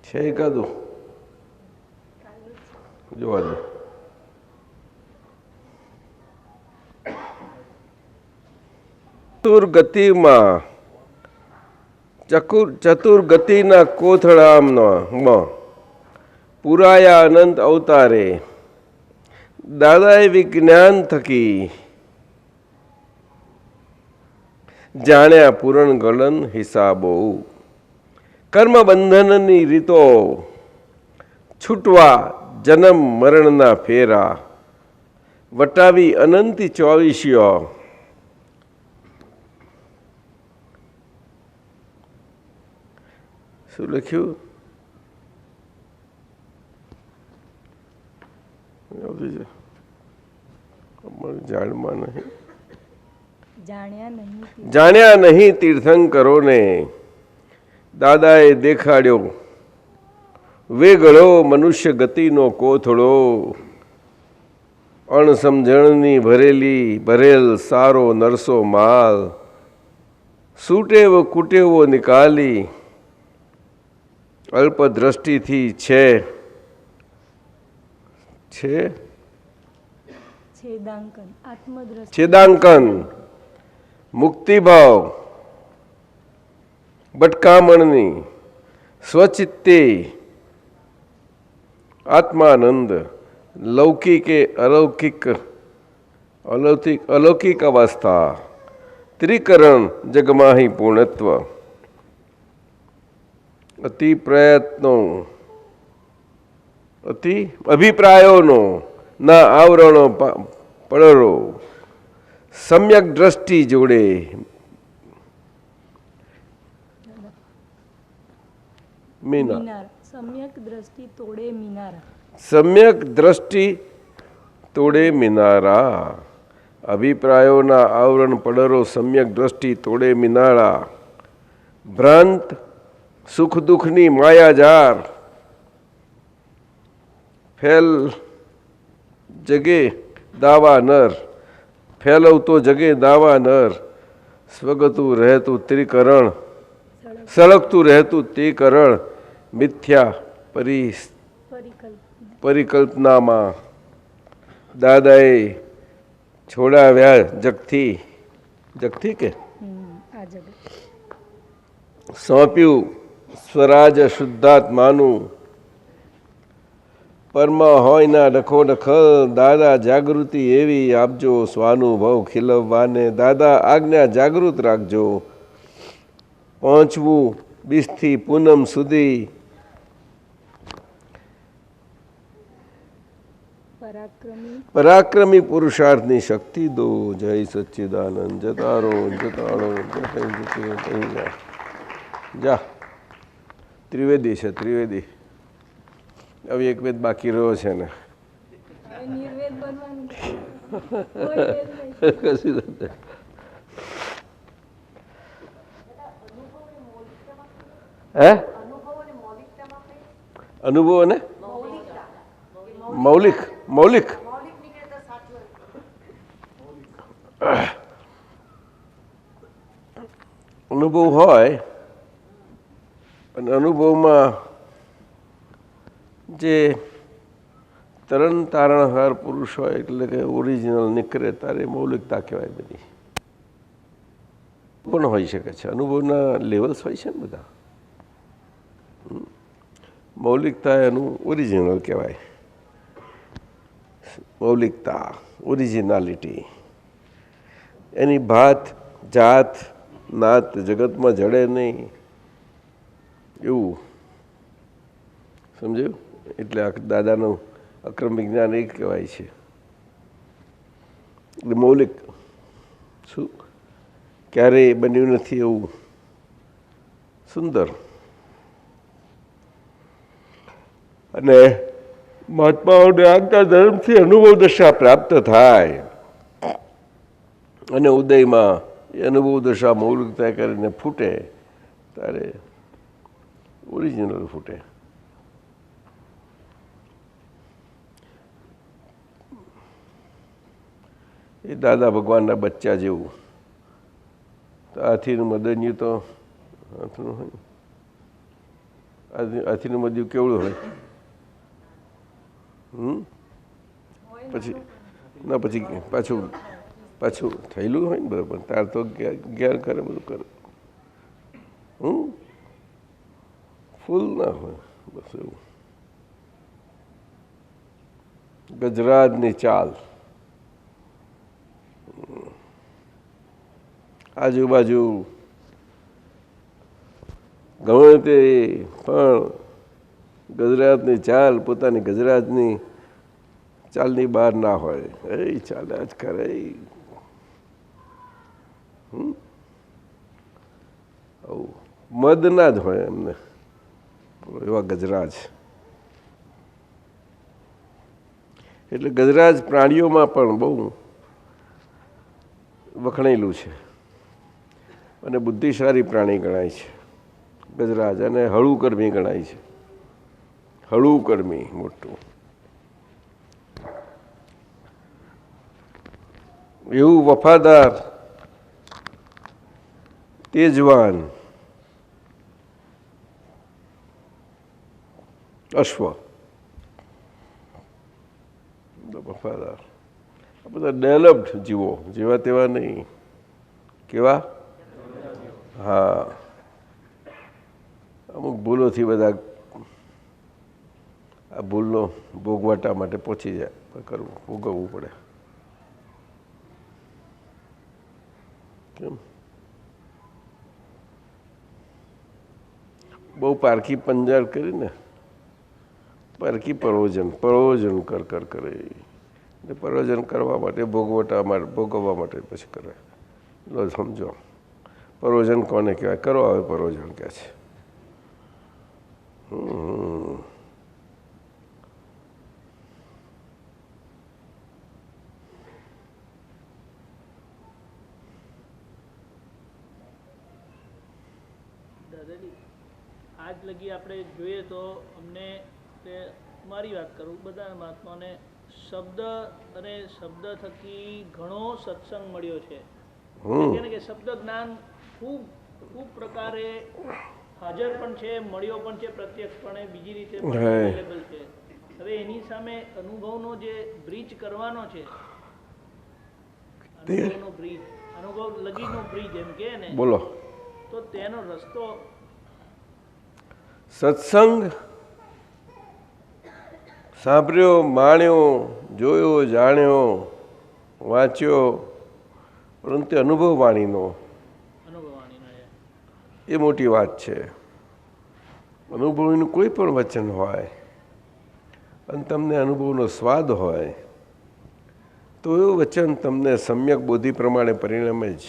છે એકાદું જોવા દો. ચતુર્ગતિમાં ચતુર્ગતિના કોથળામાં પુરાયા અનંત અવતારે દાદાએ વિજ્ઞાન થકી જાણ્યા પૂરણ ગલન હિસાબો. કર્મ બંધનની રીતો છૂટવા જન્મ મરણના ફેરા વટાવી અનંતી ચોવીસીઓ. શું લખ્યું? જાણમાં નહીં જાણ્યા નહીં તીર્થંકરોને દાદાએ દેખાડ્યો વેગળો મનુષ્ય ગતિનો કોથળો. અણસમજણની ભરેલ સારો નરસો માલ સૂટેવો કુટેવો નિકાલી અલ્પ દ્રષ્ટિથી છેદાંકન મુક્તિભાવ ભટકામણની સ્વચિત્તે આત્માનંદ લૌકિકે અલૌકિક અવસ્થા ત્રિકરણ જગમાહી પૂર્ણત્વ અતિ પ્રયત્નો અતિ અભિપ્રાયોનો ના આવરણો પડરો સમ્યક દ્રષ્ટિ જોડે સમ્યક દ્રષ્ટિ તોડે મિનારા. અભિપ્રાયોના આવરણ પડરો સમ્યક દ્રષ્ટિ તોડે મિનારા. ભ્રાંત સુખ દુઃખની માયાજાર ફેલ જગે દાવા નર ફેલવતો જગે દાવા નર સ્વગતું રહેતું ત્રિકરણ સળગતું રહેતું ત્રિકરણ મિથ્યા પરિકલ્પનામાં દાદાએ છોડાવ્યા જગથી કે સોંપ્યું સ્વરાજ શુદ્ધાત્માનું. પરમાં હોય ના ડખો ડખલ દાદા જાગૃતિ એવી આપજો સ્વાનુભવ ખીલવવાને. દાદા આજ્ઞા જાગૃત રાખજો. પહોંચવું 20 થી પૂનમ સુધી પરાક્રમી પુરુષાર્થની શક્તિ દો. જય સચ્ચિદાનંદ. જતારો જતાડો જા. ત્રિવેદી છે ત્રિવેદી. હવે એક વેદ બાકી રહ્યો છે ને હે અનુભવો ને મૌલિક અનુભવ હોય અને અનુભવમાં જે તરણ તારણહાર પુરુષ હોય એટલે કે ઓરિજિનલ નીકળે તારે મૌલિકતા કહેવાય. બધી પણ હોઈ શકે છે. અનુભવના લેવલ્સ હોય છે ને બધા. મૌલિકતા એનું ઓરિજિનલ કહેવાય. મૌલિકતા ઓરિજિનાલિટી એની ભાત જાત નાત જગતમાં જડે નહીં એવું સમજ્યું. એટલે દાદાનું અક્રમ વિજ્ઞાન એ કહેવાય છે. એટલે મૌલિક શું ક્યારેય બન્યું નથી એવું સુંદર. અને મહાત્માઓને આજના ધર્મથી અનુભવ દશા પ્રાપ્ત થાય અને ઉદયમાં એ અનુભવ દશા મૌલિકતા કરીને ફૂટે ત્યારે ઓરિજિનલ ફૂટે. એ દાદા ભગવાનના બચ્ચા જેવું. તો આથી મદન્યું તો હાથનું હોય હાથીનું મધ્યું કેવડું હોય? પછી ના પછી પાછું પાછું થયેલું હોય ને બરાબર. તાર તો જ્ઞાન કરે બધું કરે. ફૂલ ના હોય બસ એવું. ગજરાજની ચાલ, આજુબાજુ ગમે તે પણ ગજરાજની ચાલ પોતાની ગજરાજની ચાલની બહાર ના હોય. એ ચાલ્યા જ કરે. મદ ના જ હોય એમને એવા ગજરાજ. એટલે ગજરાજ પ્રાણીઓમાં પણ બહુ વખણાયેલું છે અને બુદ્ધિશાળી પ્રાણી ગણાય છે ગજરાજ. અને હળુકર્મી ગણાય છે. હળુકર્મી મોટું એવું વફાદાર તેજવાન અશ્વ. વફાદાર આ બધા ડેવલપ્ડ જીવો, જેવા તેવા નહીં. કેવા? હા, અમુક ભૂલોથી બધા આ ભૂલનો ભોગવટા માટે પહોંચી જાય, કરવું ભોગવવું પડે. કેમ? બહુ પારખી પંજાર કરીને પારખી પરોજન કર કરે. એટલે પરોજન કરવા માટે ભોગવવા માટે પછી કરે. લો સમજો પરોજન કોને કહેવાય? કરો હવે પરોજન કહે છે. દાદાજી આજ લગી આપણે જોઈએ તો અમને મારી વાત કરું, બધા મહાત્માને શબ્દ અને શબ્દ થકી ઘણો સત્સંગ મળ્યો છે. કે શબ્દ જ્ઞાન ખૂબ ખૂબ પ્રકારે હાજર પણ છે, મળ્યો પણ છે પ્રત્યક્ષપણે, બીજી રીતે પણ અવેલેબલ છે. હવે એની સામે અનુભવનો જે બ્રિજ કરવાનો છે, અનુભવનો બ્રિજ, અનુભવ લગીનો બ્રિજ એમ કે ને, બોલો. તો તેનો રસ્તો સત્સંગ સાંભળ્યો, માણ્યો, જોયો, જાણ્યો, વાંચ્યો, પરંતુ અનુભવ વાણીનો એ મોટી વાત છે. અનુભવીનું કોઈ પણ વચન હોય અને તમને અનુભવનો સ્વાદ હોય તો એવું વચન તમને સમ્યક બોધિ પ્રમાણે પરિણમે જ,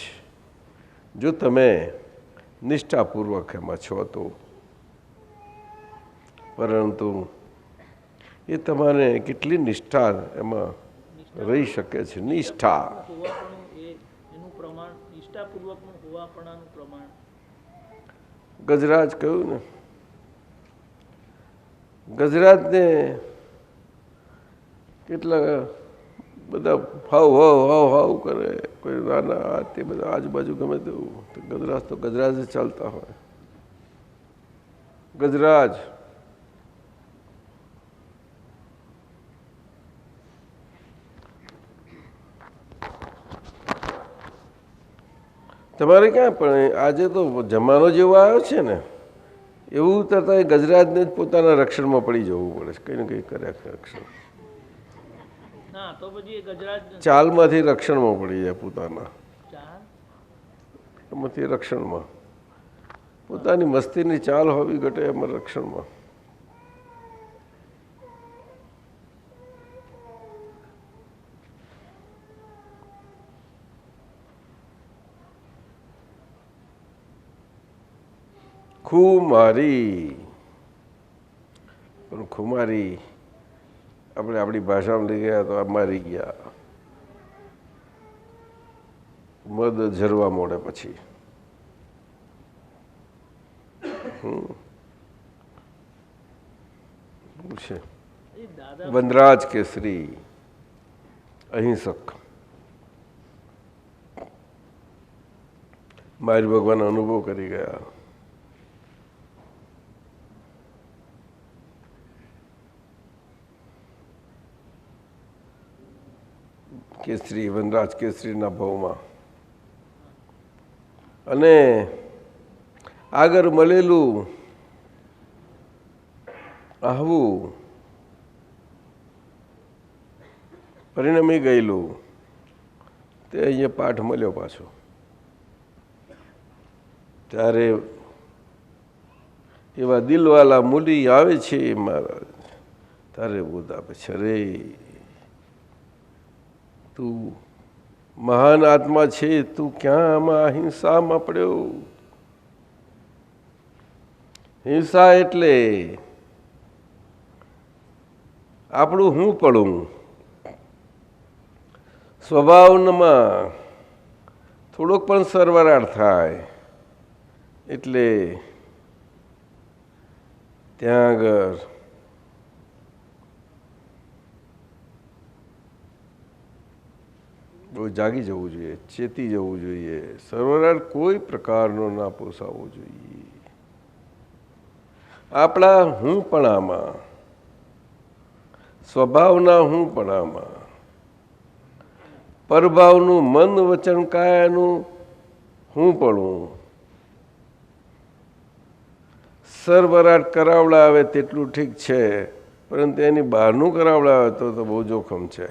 જો તમે નિષ્ઠાપૂર્વક એમાં છો તો. પરંતુ એ તમારે કેટલી નિષ્ઠા એમાં રહી શકે છે. નિષ્ઠા એનું પ્રમાણ, નિષ્ઠાપૂર્વકનું હોવાપણાનું પ્રમાણ. ગજરાજ કહ્યું ને, ગજરાજને કેટલા બધા હાવ કરે, કોઈ નાના તે બધા આજુબાજુ ગમે તેવું. ગજરાજ તો ગજરાજ જ ચાલતા હોય. ગજરાજ તમારે ક્યાં પણ આજે તો જમાનો જેવો આવ્યો છે ને, એવું તરત ગજરાજને જ પોતાના રક્ષણમાં પડી જવું પડે છે. કંઈ ને કંઈ કર્યા રક્ષણ, ચાલમાંથી રક્ષણમાં પડી જાય. પોતાના એમાંથી રક્ષણમાં પોતાની મસ્તીની ચાલ હોવી ઘટે એમાં રક્ષણમાં. ખુમારી, પણ ખુમારી આપણે આપણી ભાષામાં લઈ ગયા તો આ મારી ગયા. મદ ઝરવા મોડે પછી છે. વનરાજ કેસરી અહિંસક, મારી ભગવાન અનુભવ કરી ગયા. કેસરી વનરાજ કેસરીના ભાવમાં. અને આગળ મળેલું આવું પરિણમી ગયેલું તે અહીંયા પાઠ મળ્યો પાછો. ત્યારે એવા દિલવાલા મૂલી આવે છે મહારાજ, તારે બોધ આપે છે, અરે તું મહાન આત્મા છે, તું ક્યાં આમાં અહિંસામાં પડ્યો? હિંસા એટલે આપણું હું પડું સ્વભાવમાં થોડોક પણ સરવરાળ થાય એટલે ત્યાં આગળ બહુ જાગી જવું જોઈએ, ચેતી જવું જોઈએ. સરવરાળ કોઈ પ્રકારનો ના પોસાવવો જોઈએ. આપણા હુંપણામાં, સ્વભાવના હુંપણામાં, પરભાવનું મન વચન કાયાનું હુંપણું સરવરાટ કરાવડાવે તેટલું ઠીક છે, પરંતુ એની બહારનું કરાવડાવે તો બહુ જોખમ છે.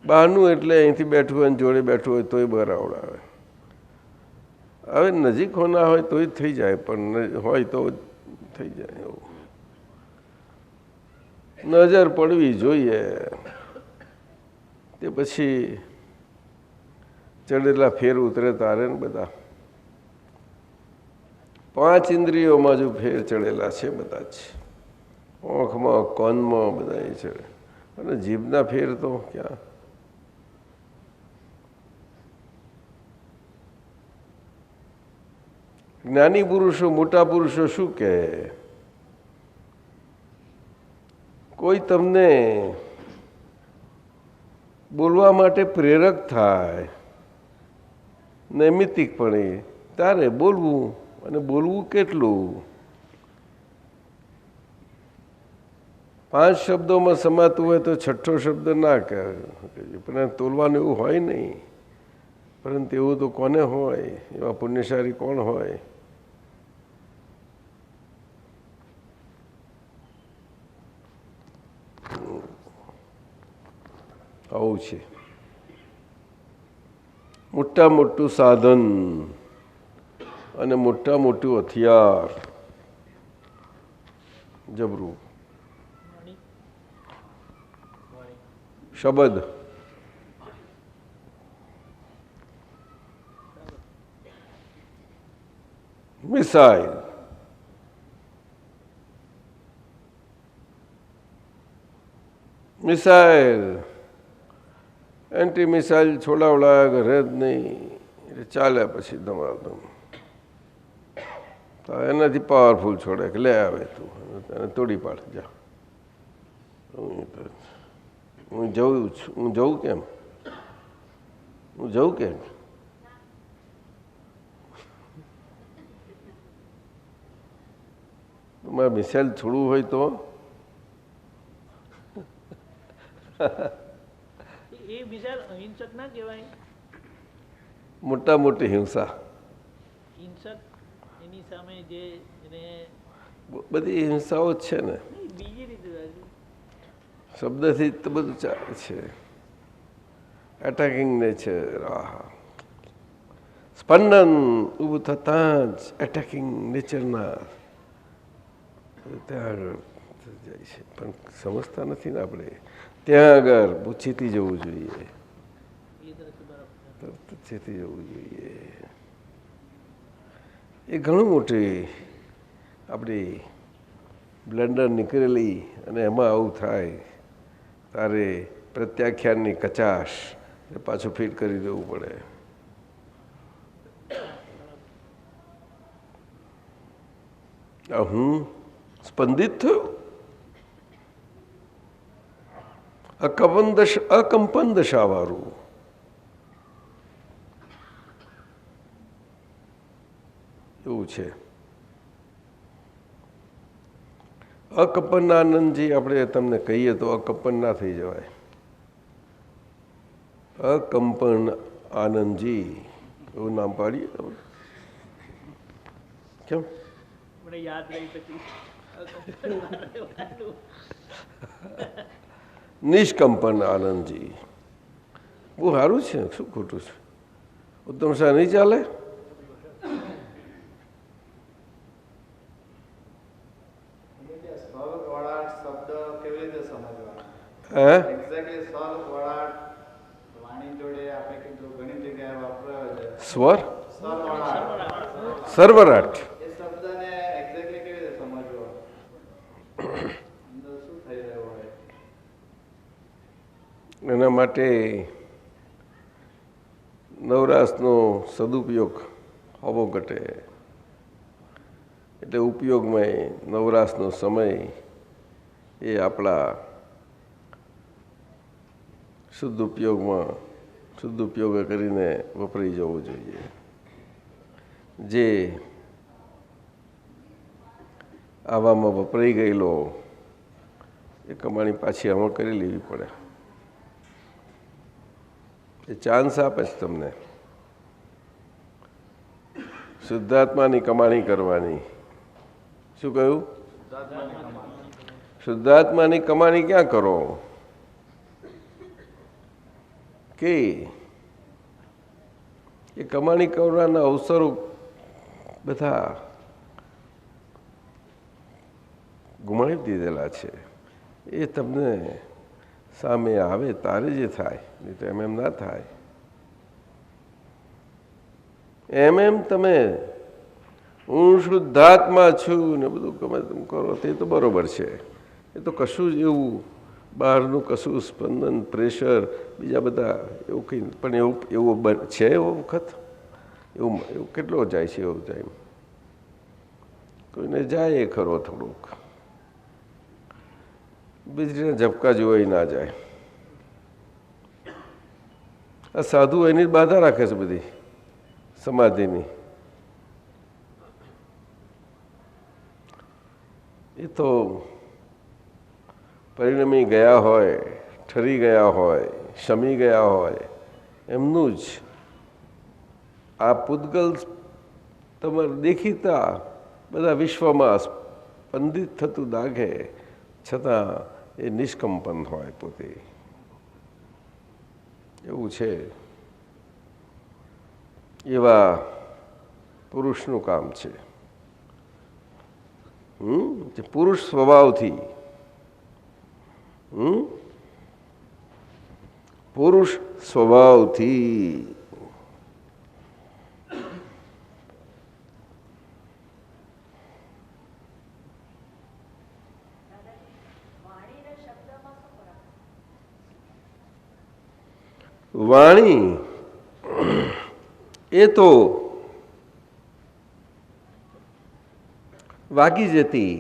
બહારનું એટલે અહીંથી બેઠું હોય, જોડે બેઠું હોય તોય કરાવડાવે. હવે નજીક ના હોય તોય થઈ જાય, પણ હોય તો થઈ જાય. એવું નજર પડવી જોઈએ. તે પછી ચડેલા ફેર ઉતરે તારે ને બધા 5 ઇન્દ્રિયોમાં જો ફેર ચડેલા છે બધા જ, આંખમાં કાનમાં બધા એ ચડે. અને જીભના ફેર તો ક્યાં? જ્ઞાની પુરુષો, મોટા પુરુષો શું કહે? કોઈ તમને બોલવા માટે પ્રેરક થાય નૈમિતિકપણે, તારે બોલવું. અને બોલવું કેટલું? 5 શબ્દોમાં સમાતું હોય તો 6ઠ્ઠો શબ્દ ના કહે, પણ તોલવાનું એવું હોય નહીં. પરંતુ એવું તો કોને હોય? એવા પુણ્યશાળી કોણ હોય? આવું છે. મોટા મોટું સાધન અને મોટા મોટું હથિયાર જબરું શબ્દ. મિસાઇલ, મિસાઇલ એન્ટી મિસાઇલ છોડાવડાયા ઘરે જ નહીં, એટલે ચાલ્યા પછી ધમાધમ. તો એનાથી પાવરફુલ છોડે કે લે આવે તું એને તોડી પાડ જા. હું જઉં છું. હું જઉં કેમ? હું જઉં કેમ? મારે મિસાઇલ છોડવું હોય તો એ મિસાઇલ અહિંસક ના કહેવાય? મોટા મોટી હિંસા. હિંસક એની સામે જે બધી હિંસાઓ જ છે ને. બીજી રીતે શબ્દથી તો બધું ચાલે છે. Attacking nature. સ્પંદન ઊભું થતાં જ એટેકિંગ નેચરના ત્યાં આગળ જાય છે. પણ સમજતા નથી ને આપણે. ત્યાં આગળ બહુ ચેતી જવું જોઈએ. ચેતી જવું જોઈએ. એ ઘણું મોટી આપણી બ્લન્ડર નીકળેલી, અને એમાં આવું થાય તારે પ્રત્યાખ્યાનની કચાશ પાછું ફિટ કરી દેવું પડે. હું સ્પંદિત થયું. અકંપન દશાવાળું. એવું છે. અકંપન આનંદજી આપણે તમને કહીએ તો અકંપન ના થઈ જવાય. અકંપન આનંદજી એવું નામ પાડીએ તમે કેમ મને યાદ રહી પછી નિષ્કંપન આનંદજી બહુ સારું છે શું ખોટું છે ઉત્તમ શાહ નહીં ચાલે સ્વર વળાટ શબ્દ કેવી રીતે સમજવા હે એક્ઝેક્ટલી સ્વર વળાટ વાણી જોડે આપણે કીધું ઘણી જગ્યાએ વાપર્યો છે સ્વર સ્વર વળાટ સર્વરાટ એ શબ્દને એક્ઝેક્ટલી કેવી રીતે સમજવો અંદર શું થઈ રહ્યું હોય એના માટે નવરાશનો સદુપયોગ હોવો ઘટે એટલે ઉપયોગમાં નવરાશનો સમય એ આપણા શુદ્ધ ઉપયોગ કરીને વપરાઈ જવો જોઈએ જે આવામાં વપરાઈ ગયેલો એ કમાણી પાછી અમલ કરી લેવી પડે એ ચાન્સ આપે છે તમને શુદ્ધાત્માની કમાણી કરવાની શું કહ્યું શુદ્ધાત્માની કમાણી ક્યાં કરો કે એ કમાણી કરવાના અવસરો બધા ગુમાવી દીધેલા છે એ તમને સામે આવે તારે જે થાય નહીં તો એમ ના થાય એમ તમે હું શુદ્ધાત્મા છું ને બધું ગમે તેમ કરો તે તો બરોબર છે એ તો કશું જ એવું બહારનું કશું સ્પંદન પ્રેશર બીજા બધા એવું કંઈ પણ એવું છે એવો વખત એવું કેટલો જાય છે એવો ટાઈમ કોઈને જાય એ ખરો થોડુંક વીજળીના ઝબકા જોવાય ના જાય આ સાધુ એની બાધા રાખે છે બધી સમાધિની એ તો પરિણમી ગયા હોય ઠરી ગયા હોય શમી ગયા હોય એમનું જ આ પૂતગલ તમારે દેખીતા બધા વિશ્વમાં સ્પંદિત થતું દાગે છતાં એ નિષ્કંપન હોય પોતે એવું છે એવા પુરુષનું કામ છે જે પુરુષ સ્વભાવથી પુરુષ સ્વભાવથી વાણી એ તો વાગી જતી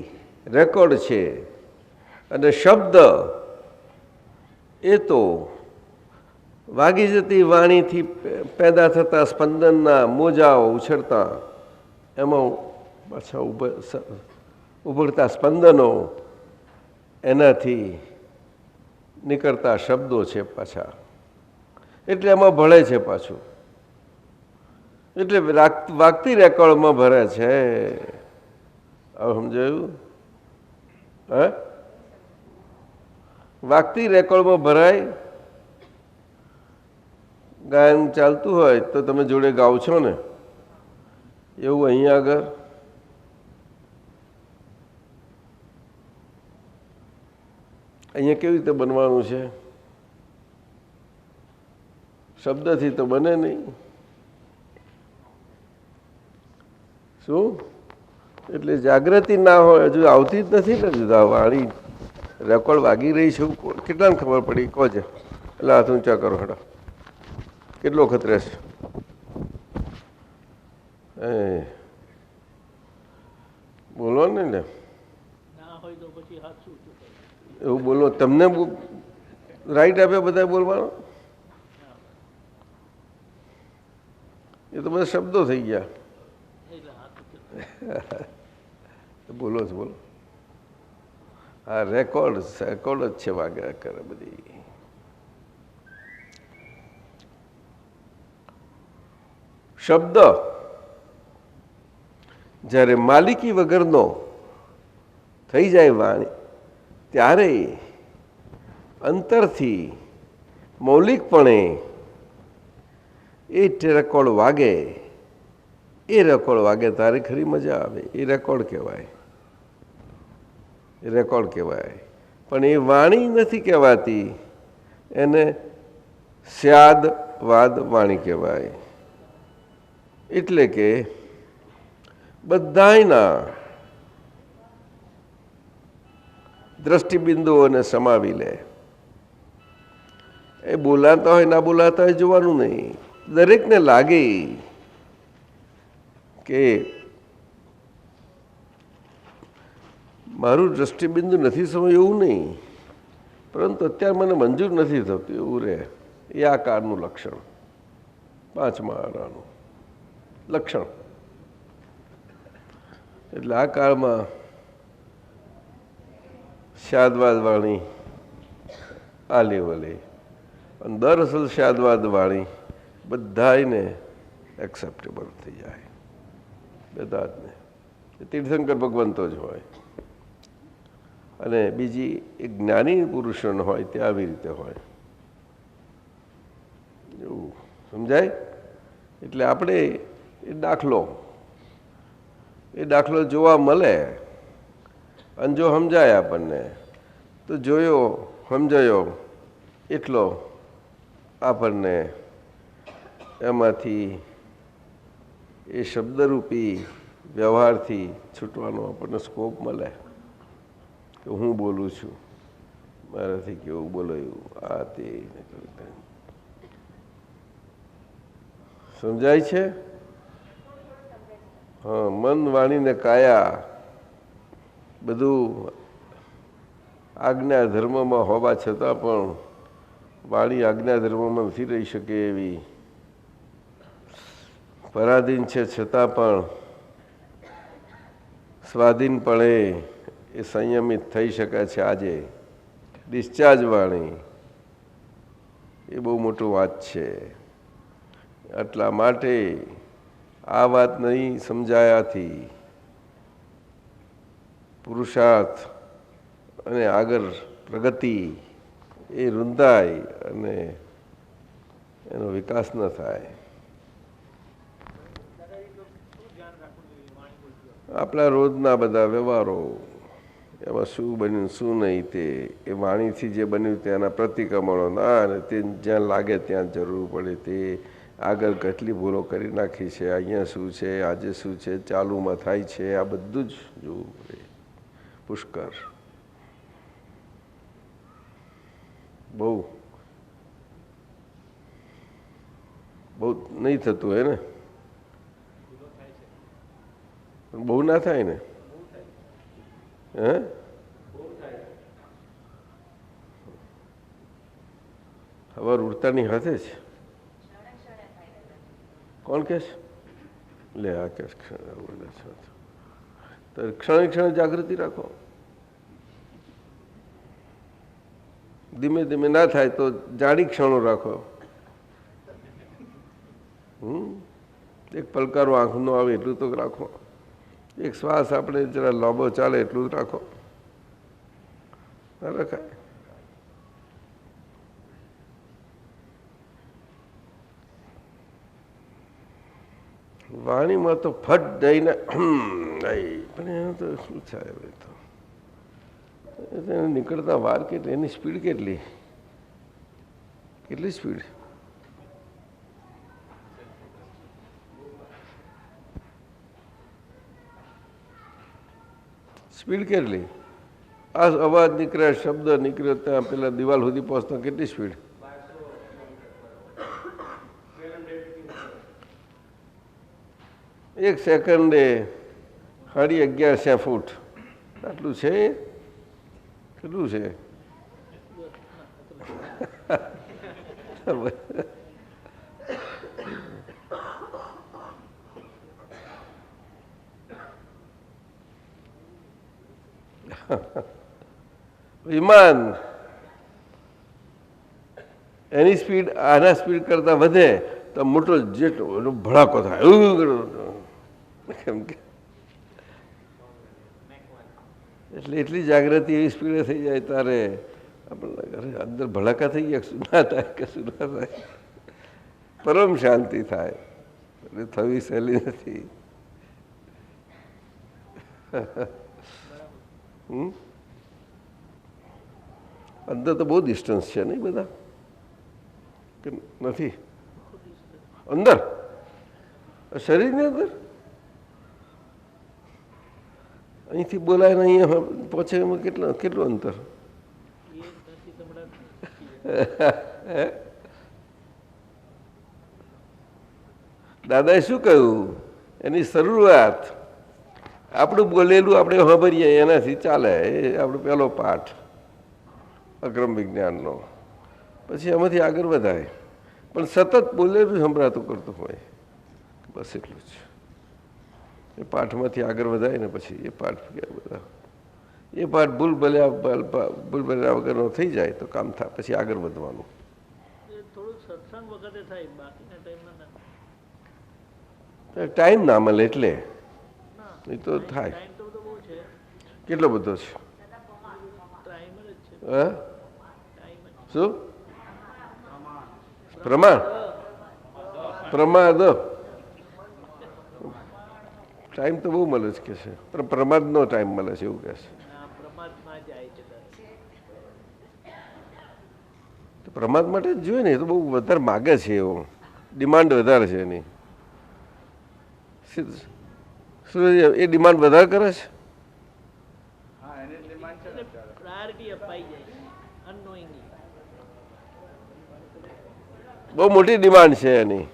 રેકોર્ડ છે અને શબ્દ એ તો વાગી જતી વાણીથી પેદા થતા સ્પંદનના મોજાઓ ઉછળતા એમાં પાછા ઉભરતા સ્પંદનો એનાથી નીકળતા શબ્દો છે પાછા એટલે એમાં ભળે છે પાછું એટલે વાગતી રેકોર્ડમાં ભરે છે હવે સમજાયું હે વાગતી રેકોર્ડમાં ભરાય ગાયન ચાલતું હોય તો તમે જોડે ગાઓ છો ને એવું અહીંયા આગળ અહીંયા કેવી રીતે બનવાનું છે શબ્દથી તો બને નહીં શું એટલે જાગૃતિ ના હોય હજુ આવતી જ નથી ને જુદા વાળી રેકોર્ડ વાગી રહી છે કેટલાને ખબર પડી કહો છે એટલે હાથ ઊંચા કરો હડા કેટલો વખત રહેશે બોલો ને ના હોય તો પછી હાથ શું એવું બોલો તમને રાઈટ આપે બધા બોલવાનો એ તો બધા શબ્દો થઈ ગયા બોલો જ બોલો હા રેકોર્ડ જ છે વાગ્યા કરે બધી શબ્દ જ્યારે માલિકી વગરનો થઈ જાય વાણી, ત્યારે અંતરથી મૌલિકપણે એ રેકોર્ડ વાગે, એ રેકોર્ડ વાગે તારે ખરી મજા આવે. એ રેકોર્ડ કહેવાય, એ રેકોર્ડ કહેવાય. પણ એ વાણી નથી કહેવાતી, એને સ્યાદવાદ વાણી કહેવાય. એટલે કે બધાયના દ્રષ્ટિબિંદુઓને સમાવી લે. એ બોલાતા હોય ના બોલાતા હોય જોવાનું નહીં. દરેકને લાગે કે મારું દ્રષ્ટિબિંદુ નથી સમય એવું નહીં, પરંતુ અત્યારે મને મંજૂર નથી થતું એવું રહે. એ આ કાળનું લક્ષણ, પાંચમા આરાનું લક્ષણ. એટલે આ કાળમાં શાદવાદ વાણી આ લેવલે, અને દરઅસલ શાદવાદ વાણી બધાને એક્સેપ્ટેબલ થઈ જાય, બધા જ ને. તીર્થંકર ભગવંતો જ હોય, અને બીજી એક જ્ઞાની પુરુષોનો હોય તે આવી રીતે હોય, એવું સમજાય. એટલે આપણે એ દાખલો જોવા મળે, અને જો સમજાય આપણને તો જોયો સમજાયો એટલો આપણને એમાંથી એ શબ્દરૂપી વ્યવહારથી છૂટવાનો આપણને સ્કોપ મળે કે હું બોલું છું, મારાથી કેવું બોલાયું, આ તે સમજાય છે. હા, મન વાણી ને કાયા બધું આજ્ઞા ધર્મમાં હોવા છતાં પણ વાણી આજ્ઞા ધર્મમાં નથી રહી શકે એવી, પરાધીન છે છતાં પણ સ્વાધીનપણે એ સંયમિત થઈ શકે છે. આજે ડિસ્ચાર્જ વાણી એ બહુ મોટું વાત છે. એટલા માટે આ વાત નહીં સમજાયાથી પુરુષાર્થ અને આગળ પ્રગતિ એ રૂંધાય અને એનો વિકાસ ન થાય. આપણા રોજના બધા વ્યવહારો, એમાં શું બન્યું શું નહીં તે એ વાણીથી જે બન્યું તેના પ્રતિક્રમણો ના, અને તે જ્યાં લાગે ત્યાં જરૂર પડે તે આગળ કેટલી ભૂલો કરી નાખી છે, અહીંયા શું છે, આજે શું છે, ચાલુમાં થાય છે, આ બધું જ જોવું પડે. પુષ્કર બહુ નહીં થતું હોય ને, બહુ ના થાય ને. હે હવે ઉડતાની હાથે જ કોણ કે છે? લે આ કે ક્ષણે ક્ષણે જાગૃતિ રાખો. ધીમે ધીમે ના થાય તો જાડી ક્ષણો રાખો. એક પલકારો આંખનો આવે એટલું તો રાખો. એક શ્વાસ આપણે જરા લાંબો ચાલે એટલું જ રાખો. ના રખાય. વાણીમાં તો ફટ જઈને પણ એનું તો શું થાય હવે તો નીકળતા વાર કેટલી, એની સ્પીડ કેટલી સ્પીડ? સ્પીડ કેટલી? આ અવાજ નીકળે, શબ્દ નીકળે, ત્યાં પેલા દિવાલ સુધી પહોંચતા કેટલી સ્પીડ? એક સેકન્ડે 11.5 ફૂટ. આટલું છે? કેટલું છે? વિમાન એની સ્પીડ આના સ્પીડ કરતા વધે તો મોટો જેટલો એનો ભડાકો થાય એવું કેમ કે એટલે એટલી જાગૃતિ એવી સ્પીડે થઈ જાય તારે આપણને અંદર ભડાકા થઈ ગયા શું ના થાય કે શું ના થાય પરમ શાંતિ થાય એટલે થવી સહેલી નથી. અંદર તો બહુ ડિસ્ટન્સ છે નહીં બધા કે નથી અંદર શરીરની અંદર અહીંથી બોલાય ને અહીંયા પહોંચે એમાં કેટલું અંતર? દાદાએ શું કહ્યું? એની શરૂઆત આપણું બોલેલું આપણે સાંભળીએ એનાથી ચાલે. એ આપણો પહેલો પાઠ અક્રમ વિજ્ઞાનનો. પછી એમાંથી આગળ વધાય પણ સતત બોલેલું સંભળાતું કરતું હોય બસ એટલું જ. એ પાઠમાંથી આગળ વધાય ને પછી એ પાઠ બધા એ પાઠ ભૂલ ભલ્યા વગરનો થઈ જાય તો કામ થાય. પછી આગળ વધવાનું. થોડું સત્સંગ વખતે થાય, બાકીના ટાઈમમાં ના. ટાઈમ ના મળે એટલે એ તો થાય. ટાઈમ તો બધો બહુ છે. કેટલો બધો છે? ટાઈમ જ છે. હા ટાઈમ જ. શું પ્રમાણ? પ્રમાદ ટાઈમ તો બહુ મળે છે કે છે પણ પ્રમાદનો ટાઈમ મળે છે એવું કહે છે. પ્રમાદમાં જાય છે. પ્રમાદ માટે જ જોઈએ ને. એ તો બહુ વધારે માગે છે. એવો ડિમાન્ડ વધારે છે એની. એ ડિમાન્ડ વધારે કરે છે. પ્રાયોરિટી અપાઈ જાય અનનોઇંગલી. બહુ મોટી ડિમાન્ડ છે એની.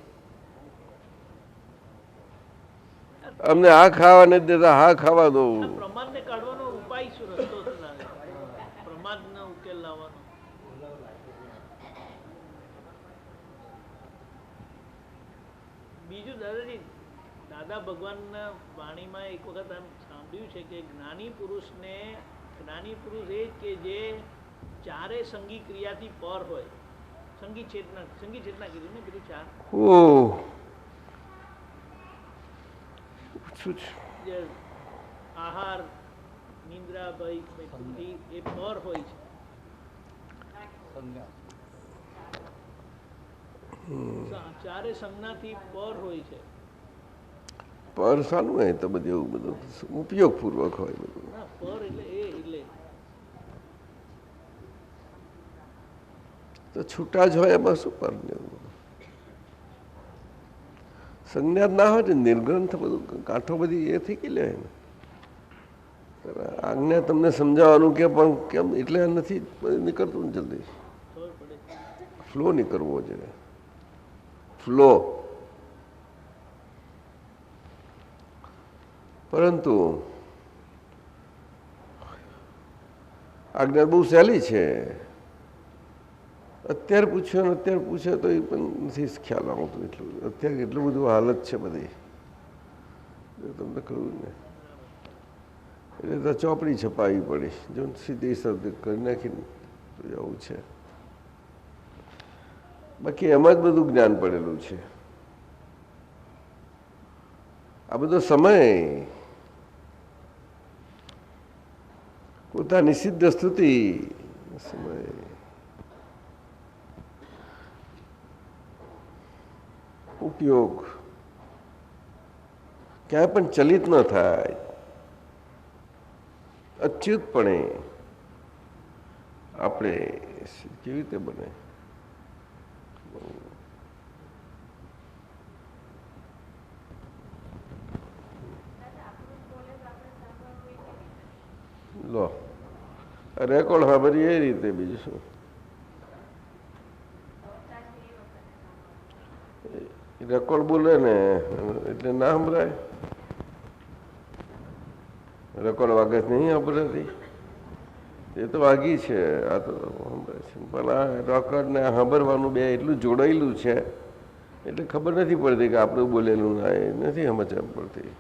અમને આ ખાવા નથી દેતા, હા ખાવા દો. પ્રમાદને કાઢવાનો ઉપાય શું? રસ્તો શું લાગે? પ્રમાદનો ઉકેલ લાવવાનો. બીજું દાદાજી, દાદા ભગવાનના વાણીમાં એક વખત આમ સાંભળ્યું છે કે જ્ઞાની પુરુષ એ જ કે જે ચારે સંગી ક્રિયાથી પર હોય. સંગી ચેતના કીધું ને પેલું ચાર. જે આહાર, નિંદ્રા, ભય એ પર હોય છે. ચારે સંજ્ઞાથી પર હોય છે. પર સારું હોય તો બધું એવું બધું ઉપયોગપૂર્વક હોય બધું. ના, પર એટલે એટલે તો છૂટા જ હોય એમાં શું પર? સંજ્ઞા ના હોય ને નિર્ગ્રંથ બધું કાંઠો બધી એ થઈ ગઈ લે ને. આજ્ઞા તમને સમજાવવાનું કે પણ કેમ એટલે નથી નીકળતું ને જલ્દી. ફ્લો નીકળવો જોઈએ. ફ્લો. પરંતુ આજ્ઞા બહુ સહેલી છે. અત્યારે પૂછ્યો ને અત્યારે પૂછે તો એ પણ નથી ખ્યાલ આવતું એટલું. અત્યારે એટલું બધું હાલત છે બધી. તમને કહ્યું ને એટલે તો ચોપડી છપાવી પડી. જો સીધી શબ્દ કરી નાખીને તો આવું છે. બાકી એમાં જ બધું જ્ઞાન પડેલું છે. આ બધો સમય પોતાની સિદ્ધ સ્તુતિ સમય ઉપયોગ ક્યાંય પણ ચલિત ન થાય. અચ્યુતપણે આપણે કેવી રીતે બને? લો રેકોર્ડ ખબરી એ રીતે. બીજું શું? રેકોર્ડ બોલે ને એટલે ના સંભળાય. રેકોર્ડ વાગે નહીં સાંભળતી. એ તો વાગી છે. આ તો સંભળાય છે પણ આ રેકોર્ડ ને સાંભળવાનું બે એટલું જોડાયેલું છે એટલે ખબર નથી પડતી કે આપણું બોલેલું ના એ નથી સમજ પડતી.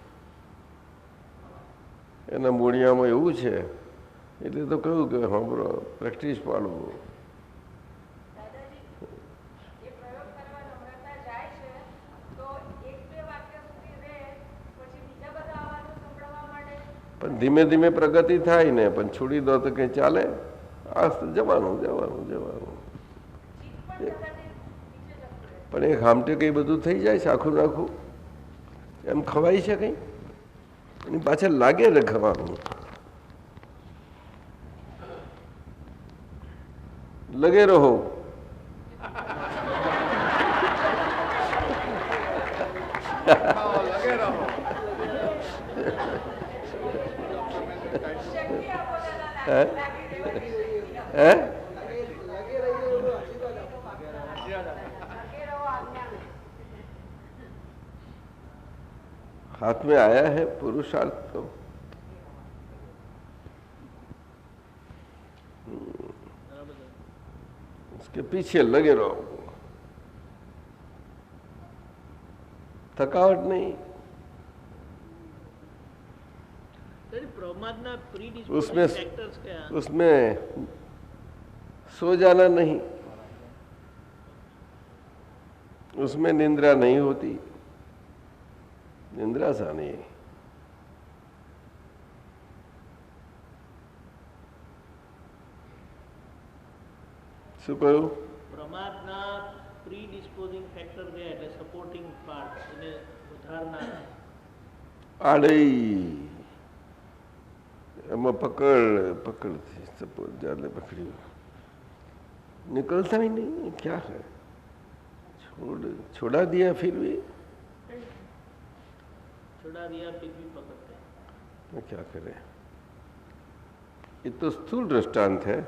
એના મૂળિયામાં એવું છે એટલે તો કહ્યું કે સાંભળો, પ્રેક્ટિસ પાડવું. ધીમે ધીમે પ્રગતિ થાય ને પણ છોડી દો તો કંઈ ચાલે? આ જવાનું જવાનું જવાનું. પણ એક હામટે કંઈ બધું થઈ જાય છે આખું નાખું એમ ખવાય છે કંઈ? એની પાછળ લાગે ને ખવાનું, લગે રહો. હે? હે? हाथ में आया है पुरुषार्थ तो उसके पीछे लगे रहो, थकावट नहीं. प्रमादना उसमें फैक्टर्स क्या? उसमें सो जाना नहीं, उसमें निंद्रा नहीं होती. निंद्रा सा नहीं. શું કહ્યું? પ્રમાદના પ્રીડિસ્પોઝિંગ ફેક્ટર છે એટલે સપોર્ટિંગ પાર્ટ એને વધારનાર. આડઈ એમાં પકડથી સપોર્ટ જાલે પકડી निकलता ही नहीं. क्या है? छोड़ा दिया फिर भी छुड़ा दिया फिर भी पकड़ते हैं. मैं क्या करें? ये तो स्थूल दृष्टांत है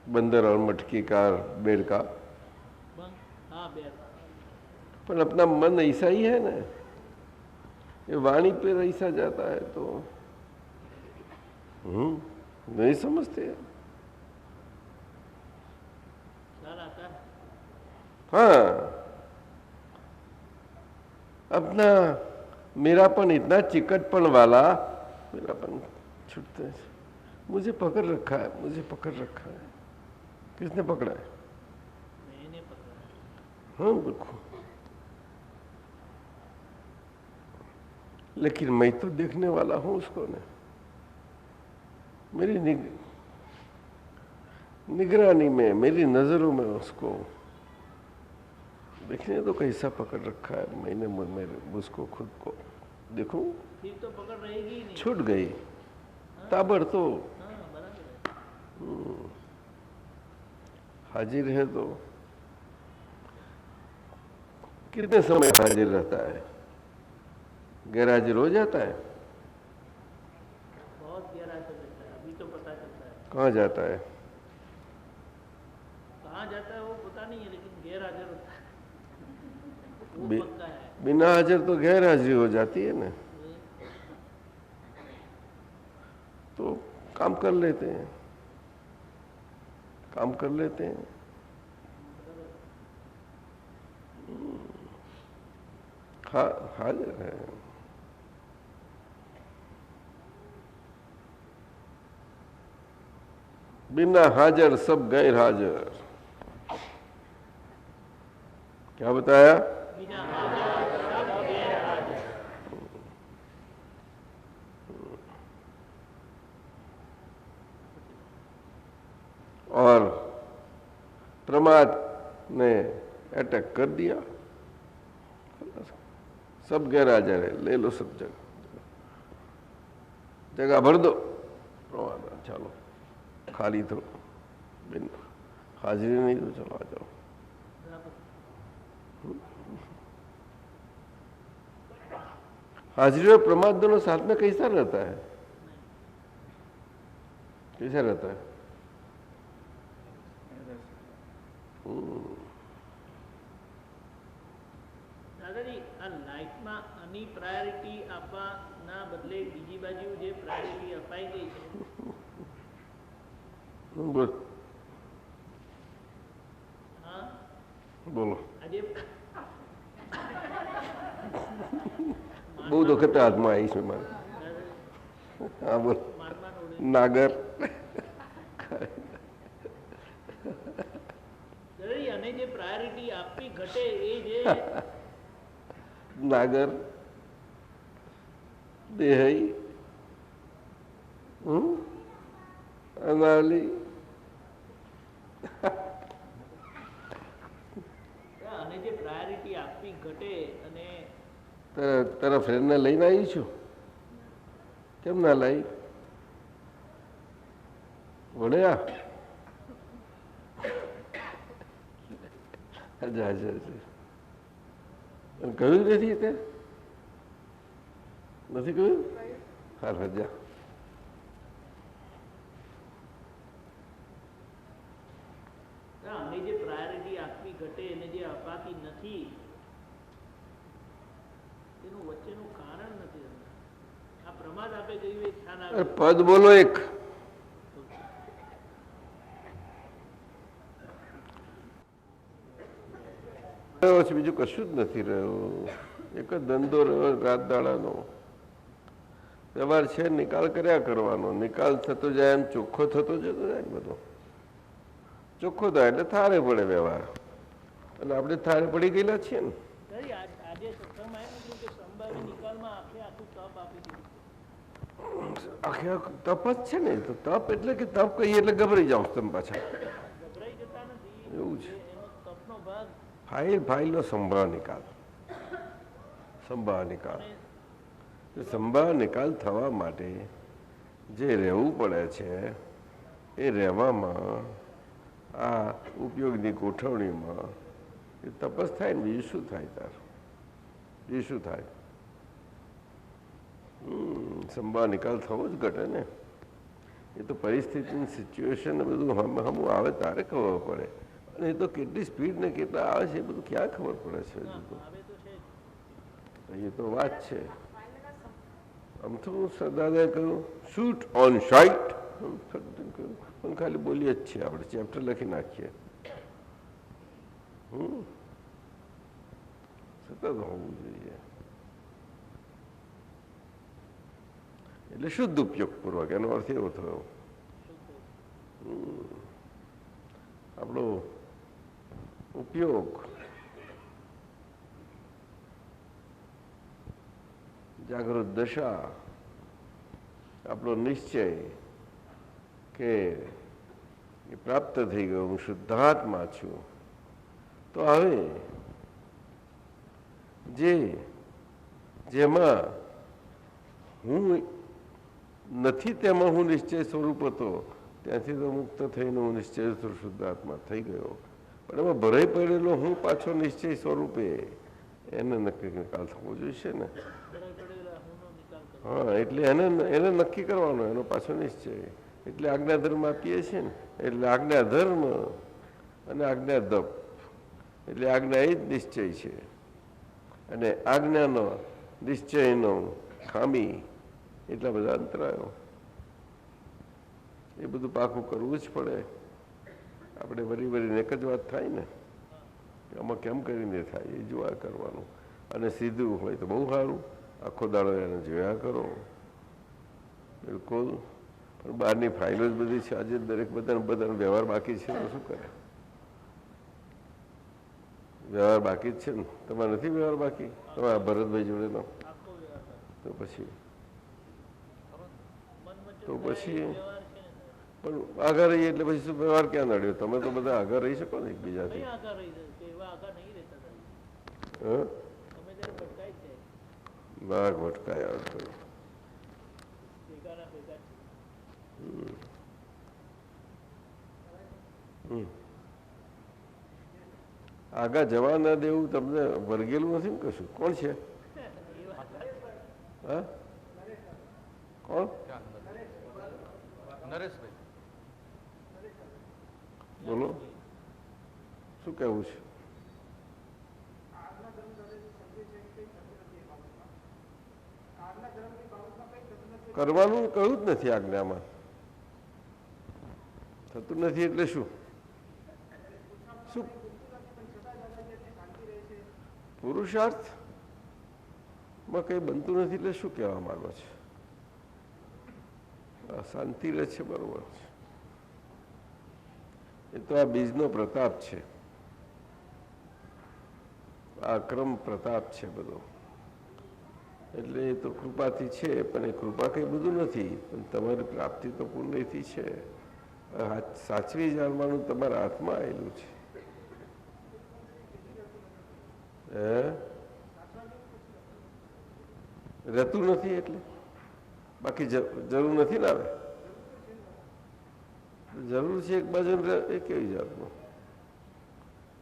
बंदर और मटकी का, बेर का. हाँ बेर. पर अपना मन ऐसा ही है ना, ये वाणी पे ऐसा जाता है तो नहीं समझते. आता है. हाँ, अपना मेरापन इतना चिकटपन वाला मेरापन छूटते हैं. मुझे पकड़ रखा है, मुझे पकड़ रखा है. किसने पकड़ा है? मैंने पकड़ा है. हाँ बिल्कुल. लेकिन मैं तो देखने वाला हूँ उसको ने. मेरी निगरानी में, मेरी नजरों में उसको देखने तो कैसा पकड़ रखा है. मैंने उसको खुद को देखूं फिर तो पकड़ रहेगी ही नहीं. छूट गई ताबड़ तो. हाँ बराबर है. हाजिर है तो कितने समय हाजिर रहता है? गैरहाजिर हो जाता है. बहुत गहरा से रहता है. अभी तो पता चलता है. कहाँ जाता है? कहाँ जाता है वो पता नहीं है, लेकिन गैर हाजिर होता है वो बि- पक्का है. बिना हाजिर तो गैर हाजिरी हो जाती है ना. तो काम कर लेते हैं, काम कर लेते हैं. हाजिर है. बिना हाजिर सब गैर हाजिर. क्या बताया? बिना हाजिर सब गैर हाजिर. और प्रमाद ने अटैक कर दिया. सब गैर हाजिर है, ले लो सब जगह भर दो. प्रमाद चलो खाली थो, बिन हाजिरी नहीं तो चलो आ जाओ. हाजिरी और प्रमाद दोनों साथ में कैसा रहता है? कैसा रहता है? દાદાજી આ લાઈફમાં આની પ્રાયોરિટી આપવાના બદલે બીજી બાજુ જે પ્રાયોરિટી અપાઈ ગઈ છે. બોલ હા બોલો. આજે બહુ વખત હાથમાં આવી છે મારે. હા બોલ. માનમાં ઓળે નાગર. દાદાજી અને જે પ્રાયોરિટી આપવી ઘટે એ જે નાગર દેહઈ અનાલી અને જે પ્રાયોરિટી આપવી ઘટે અને તારા ફ્રેન્ડને લઈને આવી છું કેમ ના લાવી વડ્યા જા કહ્યું નથી તે નથી કહ્યું હા રજા અને જે પ્રાયોરિટી આપવી ઘટે અને જે અપાતી નથી એનું વચ્ચેનું કારણ નથી આ પ્રમાદ આપે કહ્યું એ ખ્યાલ આવે પદ બોલો એક બીજું કશું જ નથી રહ્યું એક જ ધંધો રહ્યો રાત દાડાનો વ્યવહાર છે નિકાલ કર્યા કરવાનો નિકાલ થતો જાય એમ ચોખ્ખો થતો જતો જાય બધો ચોખ્ખો થાય એટલે થારે પડે વ્યવહાર અને આપણે થારે પડી ગયેલા છીએ ને આજે સત્સંગમાં એમ કીધું કે સંભાવી નિકાલમાં આખે આખું તપ આપી દીધું આખે આખું તપ જ છે ને તો તપ એટલે કે તપ કહીએ એટલે ગભરાઈ જાઓ તમે પાછા ગભરાઈ જતા નથી એવું છે એનો તપનો ભાગ ફાઇલનો સંભાળ નિકાલ સંભાળ નિકાલ થવા માટે જે રહેવું પડે છે એ રહેવામાં આ ઉપયોગની ગોઠવણીમાં એ તપસ થાય ને બીજું શું થાય તાર બીજું શું થાય સંભાળ નિકાલ થવો જ ઘટે ને એ તો પરિસ્થિતિની સિચ્યુએશન બધું હમું આવે તારે ખબર પડે અને એ તો કેટલી સ્પીડ ને કેટલા આવે છે એ બધું ક્યાં ખબર પડે છે હજુ તો એ તો વાત છે આમ તો દાદાએ કહ્યું શૂટ ઓન સાઇટ પણ ખાલી બોલીએ જ છીએ આપણે ચેપ્ટર લખી નાખીએ સતત હોવું જોઈએ એટલે શુદ્ધ ઉપયોગપૂર્વક એનો અર્થ એવો થયો આપણો ઉપયોગ જાગૃત દશા આપણો નિશ્ચય કે એ પ્રાપ્ત થઈ ગયો હું શુદ્ધાત્મા છું તો હવે જેમાં હું નથી તેમાં હું નિશ્ચય સ્વરૂપ હતો ત્યાંથી તો મુક્ત થઈને હું નિશ્ચય શુદ્ધાત્મા થઈ ગયો પણ એમાં ભરાઈ પડેલો હું પાછો નિશ્ચય સ્વરૂપે એને નિકાલ થવો જોઈશે ને હા એટલે એને નક્કી કરવાનો એનો પાછો નિશ્ચય એટલે આજ્ઞાધર્મ આપીએ છીએ ને એટલે આજ્ઞાધર્મ અને આજ્ઞાધપ એટલે આજ્ઞા એ જ નિશ્ચય છે અને આજ્ઞાનો નિશ્ચયનો ખામી એટલા બધા અંતરાયો એ બધું પાકું કરવું જ પડે આપણે વરી એક જ વાત થાય ને આમાં કેમ કરીને થાય એ જોવા કરવાનું અને સીધું હોય તો બહુ સારું આખો દાડો એને જોયા કરો બિલકુલ પણ બહારની ફાઇલો જ બધી છે આજે દરેક બધાનો વ્યવહાર બાકી છે તો શું કરે વ્યવહાર બાકી જ છે ને તમારે નથી વ્યવહાર બાકી તમારા ભરતભાઈ જોડેનો તો પછી પણ આગળ રહીએ એટલે પછી શું વ્યવહાર ક્યાં નડ્યો તમે તો બધા આગળ રહી શકો ને એકબીજાથી ભાગ ભટકાયા આગળ જવા ના દેવું તમને વર્ગેલું નથી ને કશું કોણ છે હા કોણ નરેશભાઈ બોલો શું કહેવું છે કરવાનું કહ્યું જ નથી આજ્ઞામાં થતું નથી એટલે શું શું પુરુષાર્થમાં કંઈ બનતું નથી એટલે શું કહેવા માંગો છે શાંતિ રહે છે બરોબર છે એ તો આ બીજનો પ્રતાપ છે આ ક્રમ પ્રતાપ છે બધો એટલે એ તો કૃપાથી છે, પણ એ કૃપા કંઈ બધું નથી, પણ તમારી પ્રાપ્તિ તો પુણ્યથી છે. સાચવી જાણવાનું તમારા હાથમાં આવેલું છે. રહેતું નથી એટલે બાકી જરૂર નથી ને. આવે જરૂર છે એક બાજુ એ કેવી જાતનું,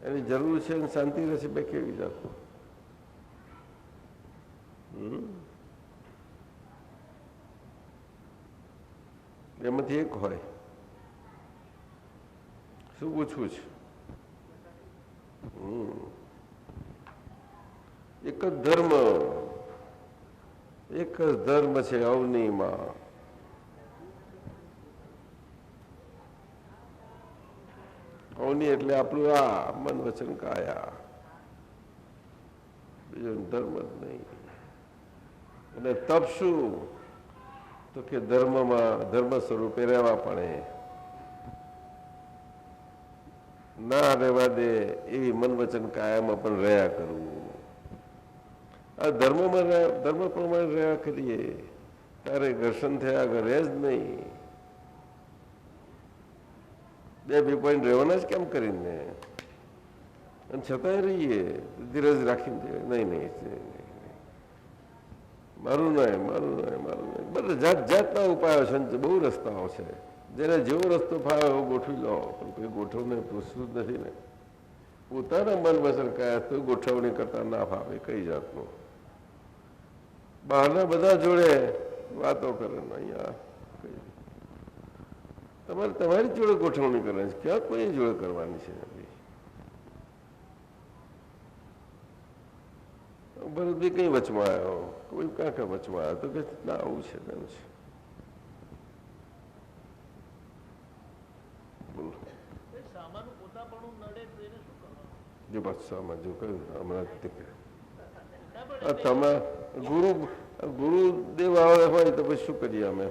એની જરૂર છે અને શાંતિ રહેશે બે કેવી જાતનું. એમાંથી એક હોય. શું પૂછવું છે? એક જ ધર્મ, એક જ ધર્મ છે અવનીમાં. અવની એટલે આપણું આ મન વચન કાયા, બીજો ધર્મ જ નહીં. અને તપ શું? તો કે ધર્મમાં ધર્મ સ્વરૂપે રહેવા પડે, ના રહેવા દે એવી મન વચન કાયામાં પણ રહ્યા કરવું. આ ધર્મમાં ધર્મ પ્રમાણે રહ્યા કરીએ ત્યારે ઘર્ષણ થયા ઘરે જ નહીં. બે પોઈન્ટ રહેવાના જ કેમ કરીને, અને છતાંય રહીએ ધીરજ રાખીને. નહીં, મારું નહીં, મારું નહીં, મારું નહીં. બધા જાત જાતના ઉપાયો છે, બહુ રસ્તાઓ છે. જેને જેવો રસ્તો ફાવે એવો ગોઠવી લો, પણ કોઈ ગોઠવને પૂછતું જ નથી ને. પોતાના મન વસર કયા તો ગોઠવણી કરતા ના ફાવે કઈ જાતનું. બહારના બધા જોડે વાતો કરે ને અહીંયા તમારે તમારી જોડે ગોઠવણી કરવાની છે, ક્યાં કોઈ જોડે કરવાની છે. ભરતભાઈ કઈ વચમાં આવ્યો, કોઈ ક્યાં ક્યાં વચમાં આવ્યો, તો કે ના આવું છે તેમ છે. બોલો જો પાછામાં જો કહ્યું હમણાં તમે ગુરુદેવ આવે હોય તો પછી શું કરીએ અમે?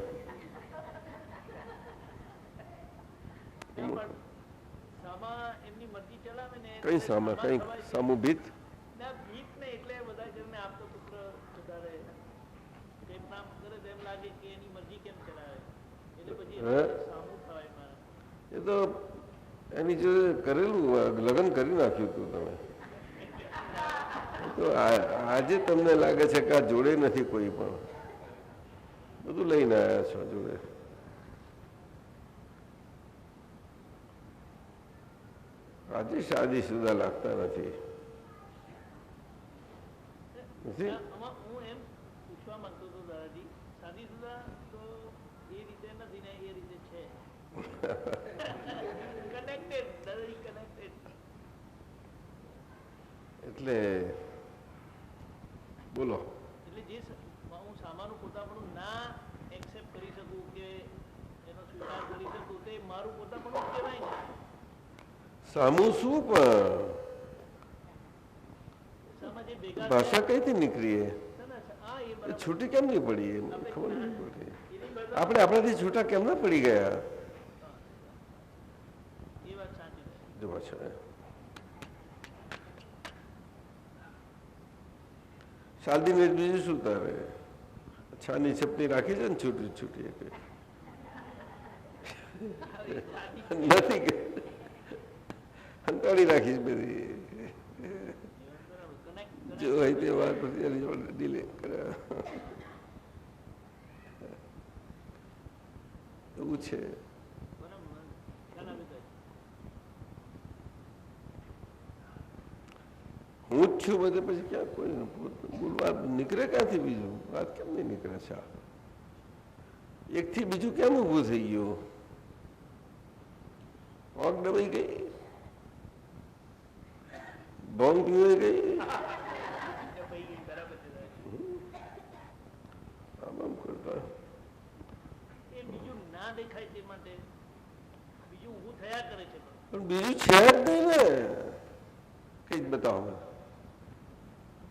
કઈ સામા કઈ સામુ ભીત એ તો એની જોડે કરેલું લગ્ન કરી નાખ્યું હતું તમે. તો આજે તમને લાગે છે કે આ જોડે નથી કોઈ પણ, બધું લઈને આવ્યા છો જોડે. આજે શાદી સુધા લાગતા નથી. એટલે બોલો. એટલે જે હું સામાનું પોતાપણું ના એક્સેપ્ટ કરી શકું કે એનો સ્વીકાર કરી શકું તે મારું પોતાપણું કહેવાય ને. સામું શું પણ ભાષા કઈથી નીકળી? છૂટી કેમ નહીં પડી? ખબર નહીં પડી. આપણે આપણાથી છૂટા કેમ ના પડી ગયા? એ વાત સાચી જો પાછા શાદી ને બીજું શું તારે? છાની છપની રાખી છે ને છૂટી છૂટી નથી અંતાડી રાખીશ બધી. જો હોય તે વાત પછી ડીલે કર્યા એવું છે. હું જ છું બધે, પછી ક્યાં કોઈ બોલવા નીકળે ક્યાંથી? બીજું વાત કેમ નહીં નીકળે છે? એકથી બીજું કેમ ઊભું થઈ ગયું? પગ દબાઈ ગઈ, ભોંગ પીવાઈ ગઈ, આમ કરતા બીજું ના દેખાય તે માટે બીજું ઊભું થયા કરે છે. પણ બીજું છે જ નહીં ને. કઈ જ બતાવો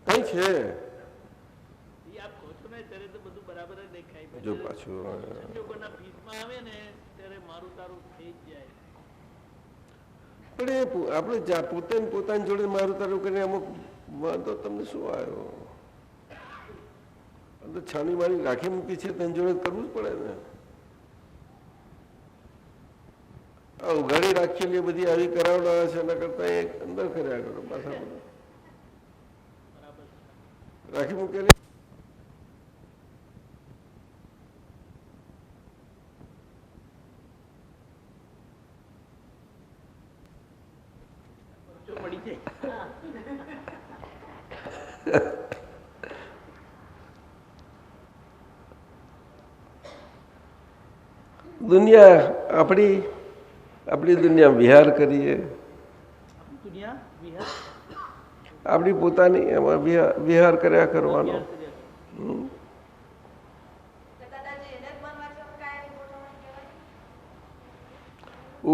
કઈ છે? આપ કહો છો ને ત્યારે તો બધું બરાબર જ દેખાય. જો પાછું સંજોગોના ભીતમાં આવે ને ત્યારે મારું તારું થઈ જ જાય. પણ એ આપણે પોતે પોતાની જોડે મારું તારું કરીને અમુક વાંધો તમને શું આવ્યો? તો છાની માની રાખી મૂકી છે તેની જોડે કરવું જ પડે ને. આ ઉઘાડી રાખેલી બધી આવી કરાવડાવે છે એના કરતા એક અંદર કર્યા કરો પાછા બધા રાખી મૂકેલી. પડી જાય. દુનિયા આપણી દુનિયા વિહાર કરીએ, દુનિયા વિહાર આપણી પોતાની એમાં વિહાર કર્યા કરવાનો.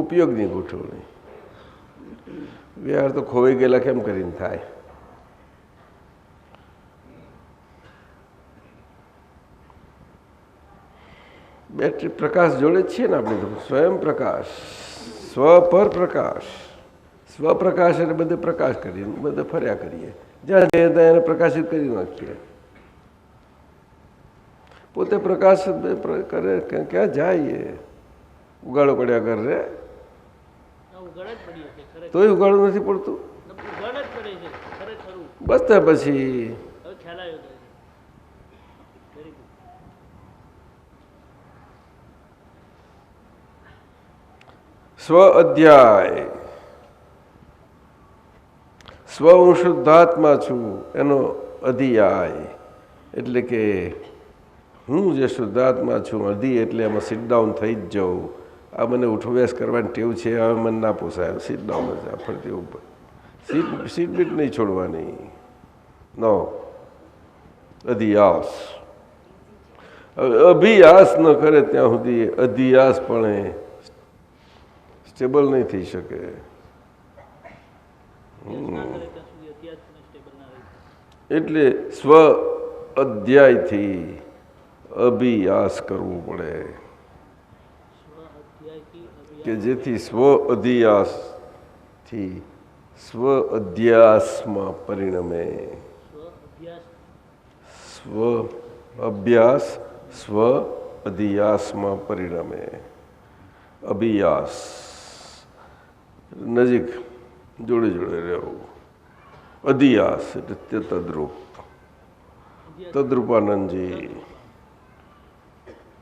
ઉપયોગની ગોઠવણી. વિહાર તો ખોવાઈ ગયેલા કેમ કરીને થાય? બેટરી પ્રકાશ જોડે જ છીએ ને આપણે તો. સ્વયં પ્રકાશ, સ્વ પર પ્રકાશ. સ્વપ્રકાશ એટલે બધે પ્રકાશ કરીએ, બધે ફર્યા કરીએ, જ્યાં જઈએ ત્યાં એને પ્રકાશિત કરી નાખીએ. પોતે પ્રકાશ કરે ક્યાં જાય? ઉગાડો પડ્યા કરે તોય ઉગાડવું નથી પડતું. બસ ત્યાં પછી સ્વ અધ્યાય. સ્વ હું શુદ્ધાત્મા છું એનો અધ્યાય એટલે કે હું જે શુદ્ધાત્મા છું, અધિ એટલે એમાં સીટ ડાઉન થઈ જ જાઉં. આ મને ઉઠવેશ કરવાની ટેવ છે, હવે મને ના પોસાય, સીટ ડાઉન જ ફરતી ઉપર. સીટ બીટ નહીં છોડવાની. નો અધિયાસ. અભિયાસ ન કરે ત્યાં સુધી અધિયાસ પણ સ્ટેબલ નહીં થઈ શકે. એટલે સ્વ અધ્યાયથી અભિયાસ કરવું પડે કે જેથી સ્વ અધ્યાસથી સ્વ અધ્યાસમાં પરિણમે. સ્વ અભ્યાસ સ્વ અધ્યાસમાં પરિણમે. અભિયાસ નજીક જોડે જોડે રહેવું. અધિયાસ એટલે તદ્રુપ. તદ્રુપાનંદજી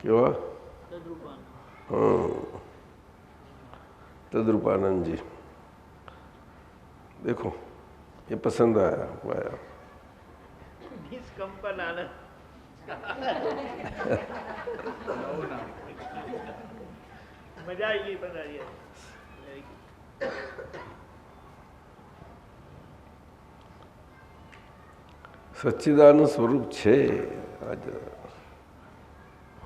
કેવા? तद्रूपानंद जी देखो ये पसंद आया मजा आई बताइए. સચ્ચિદાનંદ સ્વરૂપ છે. આજે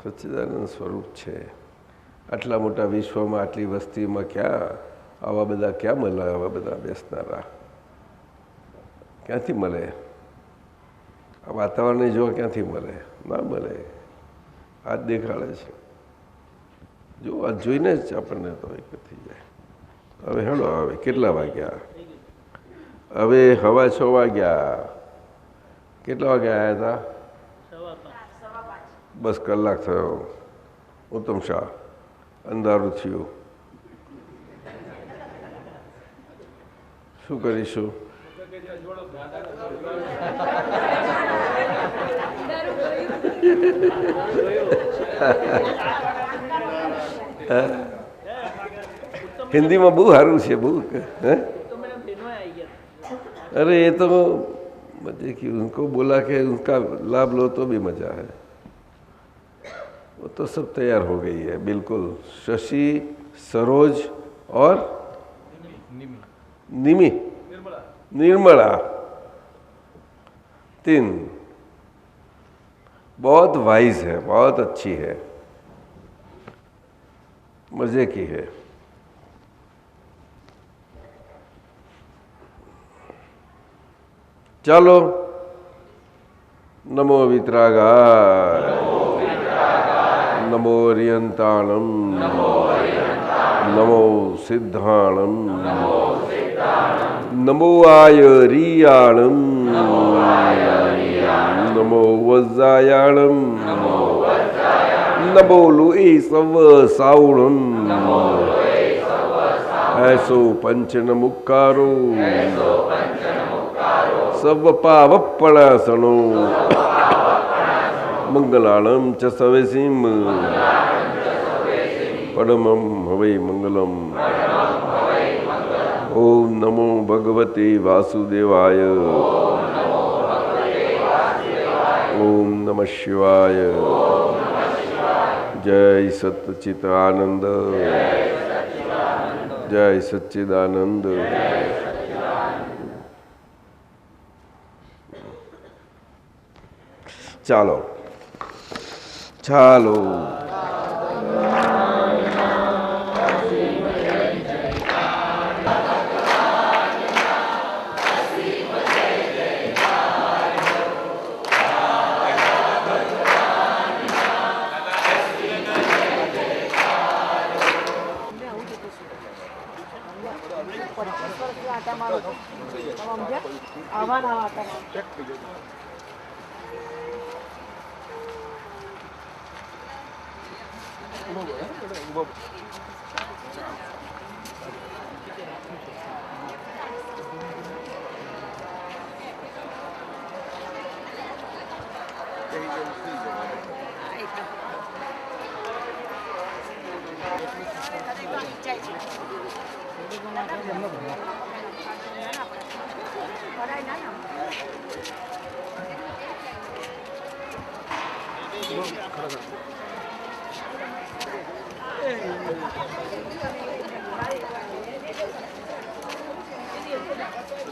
સચ્ચિદાનંદ સ્વરૂપ છે. આટલા મોટા વિશ્વમાં આટલી વસ્તીમાં ક્યાં આવા બધા ક્યાં મળે? આવા બધા બેસનારા ક્યાંથી મળે? આ વાતાવરણને જોવા ક્યાંથી મળે? ના મળે. આ જ દેખાડે છે. જો આ જોઈને જ આપણને તો એક થઈ જાય. હવે હેડો, હવે કેટલા વાગ્યા? હવે 6:15 વાગ્યા. કેટલા વાગ્યા આવ્યા હતા? બસ કલાક થયો. ઉત્તમ શાહ અંધારું થયું. શું કરીશું? હિન્દીમાં બહુ સારું છે. બહુ अरे ये तो मजे की उनको बोला कि उनका लाभ लो तो भी मजा है. वो तो सब तैयार हो गई है बिल्कुल. शशि, सरोज और निमी, निर्मला, 3 बहुत वाइज है, बहुत अच्छी है, मजे की है. चलो नमो वितरागाय, नमो रियंताणम, नमो सिद्धाणम, नमो आयरियाणम, नमो નમો વજ્જાયાણમ નમો લુઈ સવ સાવણમ એસો પંચન મુક્કારો સવ પાવપણાસણો મંગલાણમ ચ સવેસીમ પરમમ હવૈ મંગલમ. ઓમ નમો ભગવતે વાસુદેવાય. ઓમ નમઃ શિવાય. જય સચ્ચિદાનંદ. જય સચ્ચિદાનંદ. ચાલો ચાલો.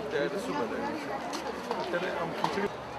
અત્યારે શું બને અત્યારે આમ ખીચડી